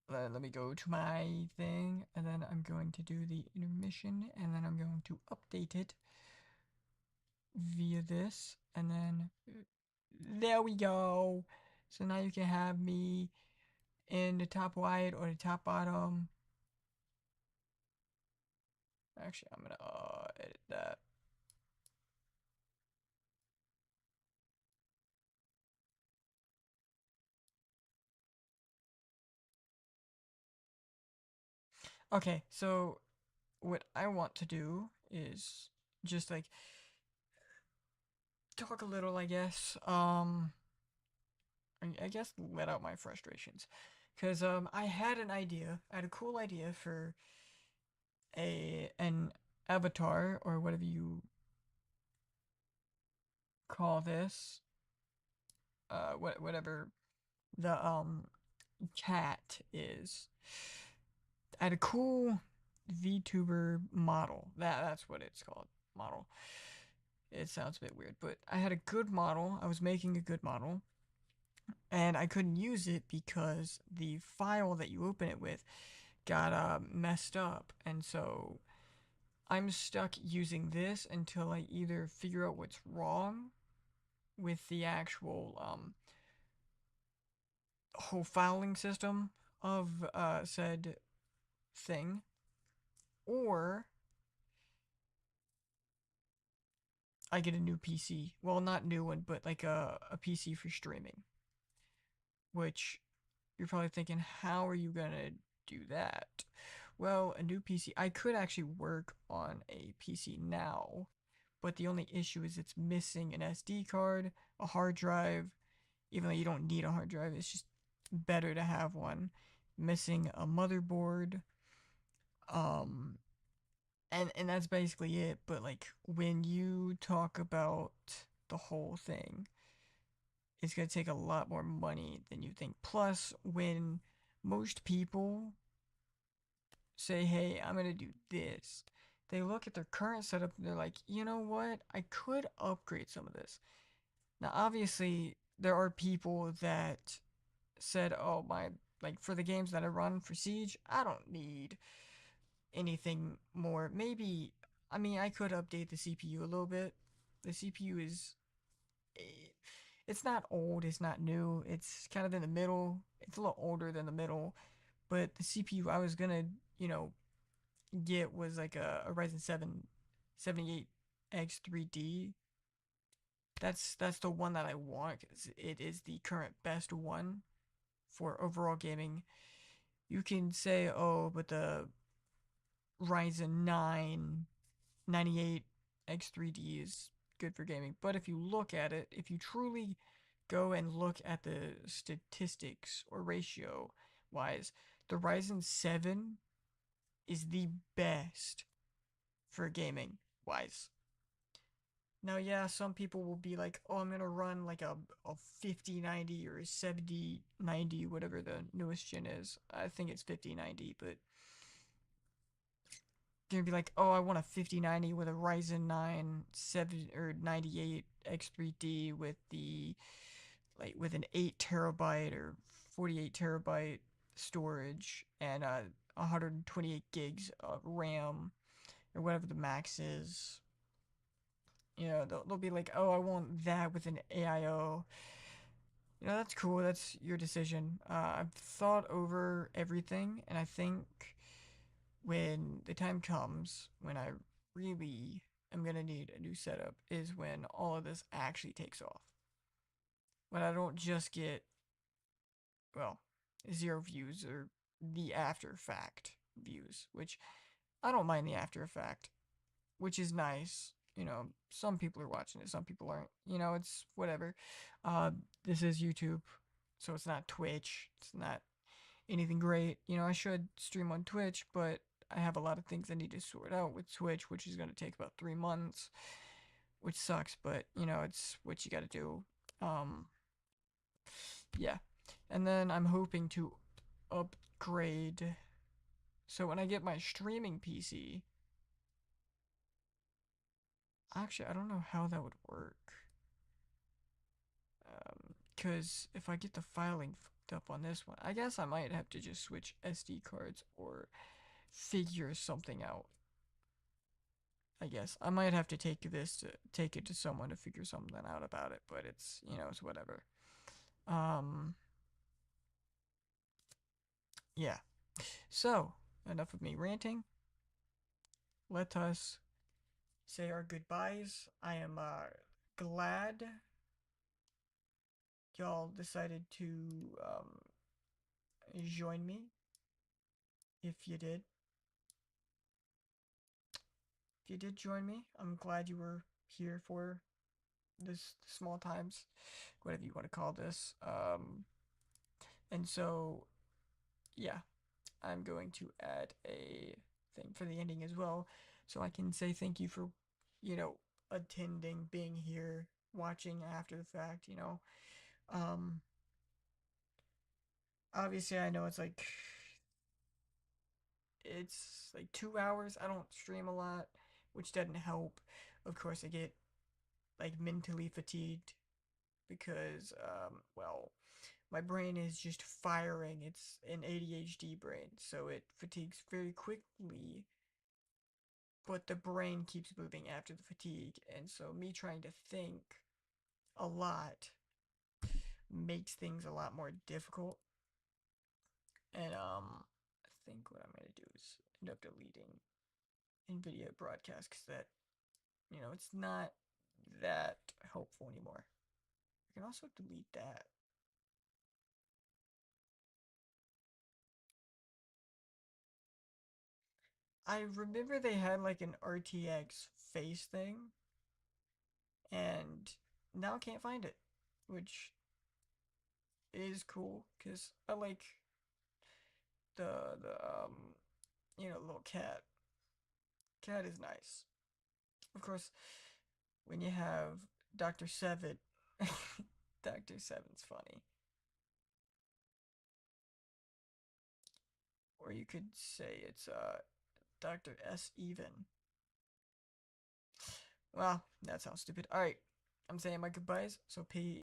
Speaker 1: Let me go to my thing, and then I'm going to do the intermission, and then I'm going to update it via this, and then there we go. So now you can have me in the top right or the top bottom. Actually, I'm gonna edit that. Okay, so what I want to do is just like talk a little, I guess. I guess let out my frustrations, cause I had an idea, I had a cool idea for an avatar or whatever you call this, whatever the cat is. I had a cool VTuber model. That's what it's called, model. It sounds a bit weird, but I had a good model. I was making a good model, and I couldn't use it because the file that you open it with got messed up, and so I'm stuck using this until I either figure out what's wrong with the actual whole filing system of said thing, or I get a new PC. Well, not new one, but like a PC for streaming. Which you're probably thinking, how are you gonna do that? Well, a new PC. I could actually work on a PC now, but the only issue is it's missing an SD card, a hard drive. Even though you don't need a hard drive, it's just better to have one. Missing a motherboard. Um, and that's basically it. But like when you talk about the whole thing, it's gonna take a lot more money than you think. Plus, when most people say, "Hey, I'm gonna do this," they look at their current setup and they're like, "You know what? I could upgrade some of this." Now, obviously, there are people that said, "Oh, my, like for the games that I run for Siege, I don't need anything more. Maybe, I mean, I could update the CPU a little bit. The CPU is, eh, it's not old, it's not new, it's kind of in the middle. It's a little older than the middle, but the CPU I was gonna, you know, get was like a Ryzen 7 78X3D. That's the one that I want because it is the current best one for overall gaming. You can say, oh, but the Ryzen 9 98X3D is good for gaming. But if you look at it, if you truly go and look at the statistics or ratio wise, the Ryzen 7 is the best for gaming wise. Now, yeah, some people will be like, oh, I'm gonna run like a 5090 or a 7090, whatever the newest gen is. I think it's 5090, but gonna be like, oh, I want a 5090 with a Ryzen 9 7 or 98 X3D with the like with an 8 terabyte or 48 terabyte storage and 128 gigs of RAM or whatever the max is. You know, they'll be like, oh, I want that with an AIO. You know, that's cool. That's your decision. I've thought over everything, and I think when the time comes when I really am gonna need a new setup is when all of this actually takes off. When I don't just get, well, 0 views or the after fact views, which I don't mind the after effect. which is nice. You know, some people are watching it, some people aren't. You know, it's whatever. This is YouTube, so it's not Twitch. It's not anything great. You know, I should stream on Twitch, but I have a lot of things I need to sort out with Twitch, which is going to take about 3 months, which sucks, but you know, it's what you got to do. Um, yeah. And then I'm hoping to upgrade. So when I get my streaming PC, actually, I don't know how that would work. Because if I get the filing fucked up on this one, I guess I might have to just switch SD cards or figure something out. I guess I might have to take it to someone to figure something out about it, but it's, you know, it's whatever. Um, yeah. So, enough of me ranting. Let us say our goodbyes. I am glad y'all decided to join me. If you did, join me, I'm glad you were here for this small times, whatever you want to call this. And so, yeah, I'm going to add a thing for the ending as well, so I can say thank you for, you know, attending, being here, watching after the fact. You know, um, obviously I know it's like 2 hours. I don't stream a lot, which doesn't help. Of course, I get like mentally fatigued because well, my brain is just firing. It's an ADHD brain, so it fatigues very quickly, but the brain keeps moving after the fatigue, and so me trying to think a lot makes things a lot more difficult. And I think what I'm gonna do is end up deleting NVIDIA broadcast, because that, you know, it's not that helpful anymore. I can also delete that. I remember they had like an RTX face thing, and now I can't find it, which is cool because I like the you know, little cat. Cat is nice. Of course, when you have Dr. Seven, Dr. Seven's funny. Or you could say it's Dr. S even. Well, that sounds stupid. Alright, I'm saying my goodbyes, so peace.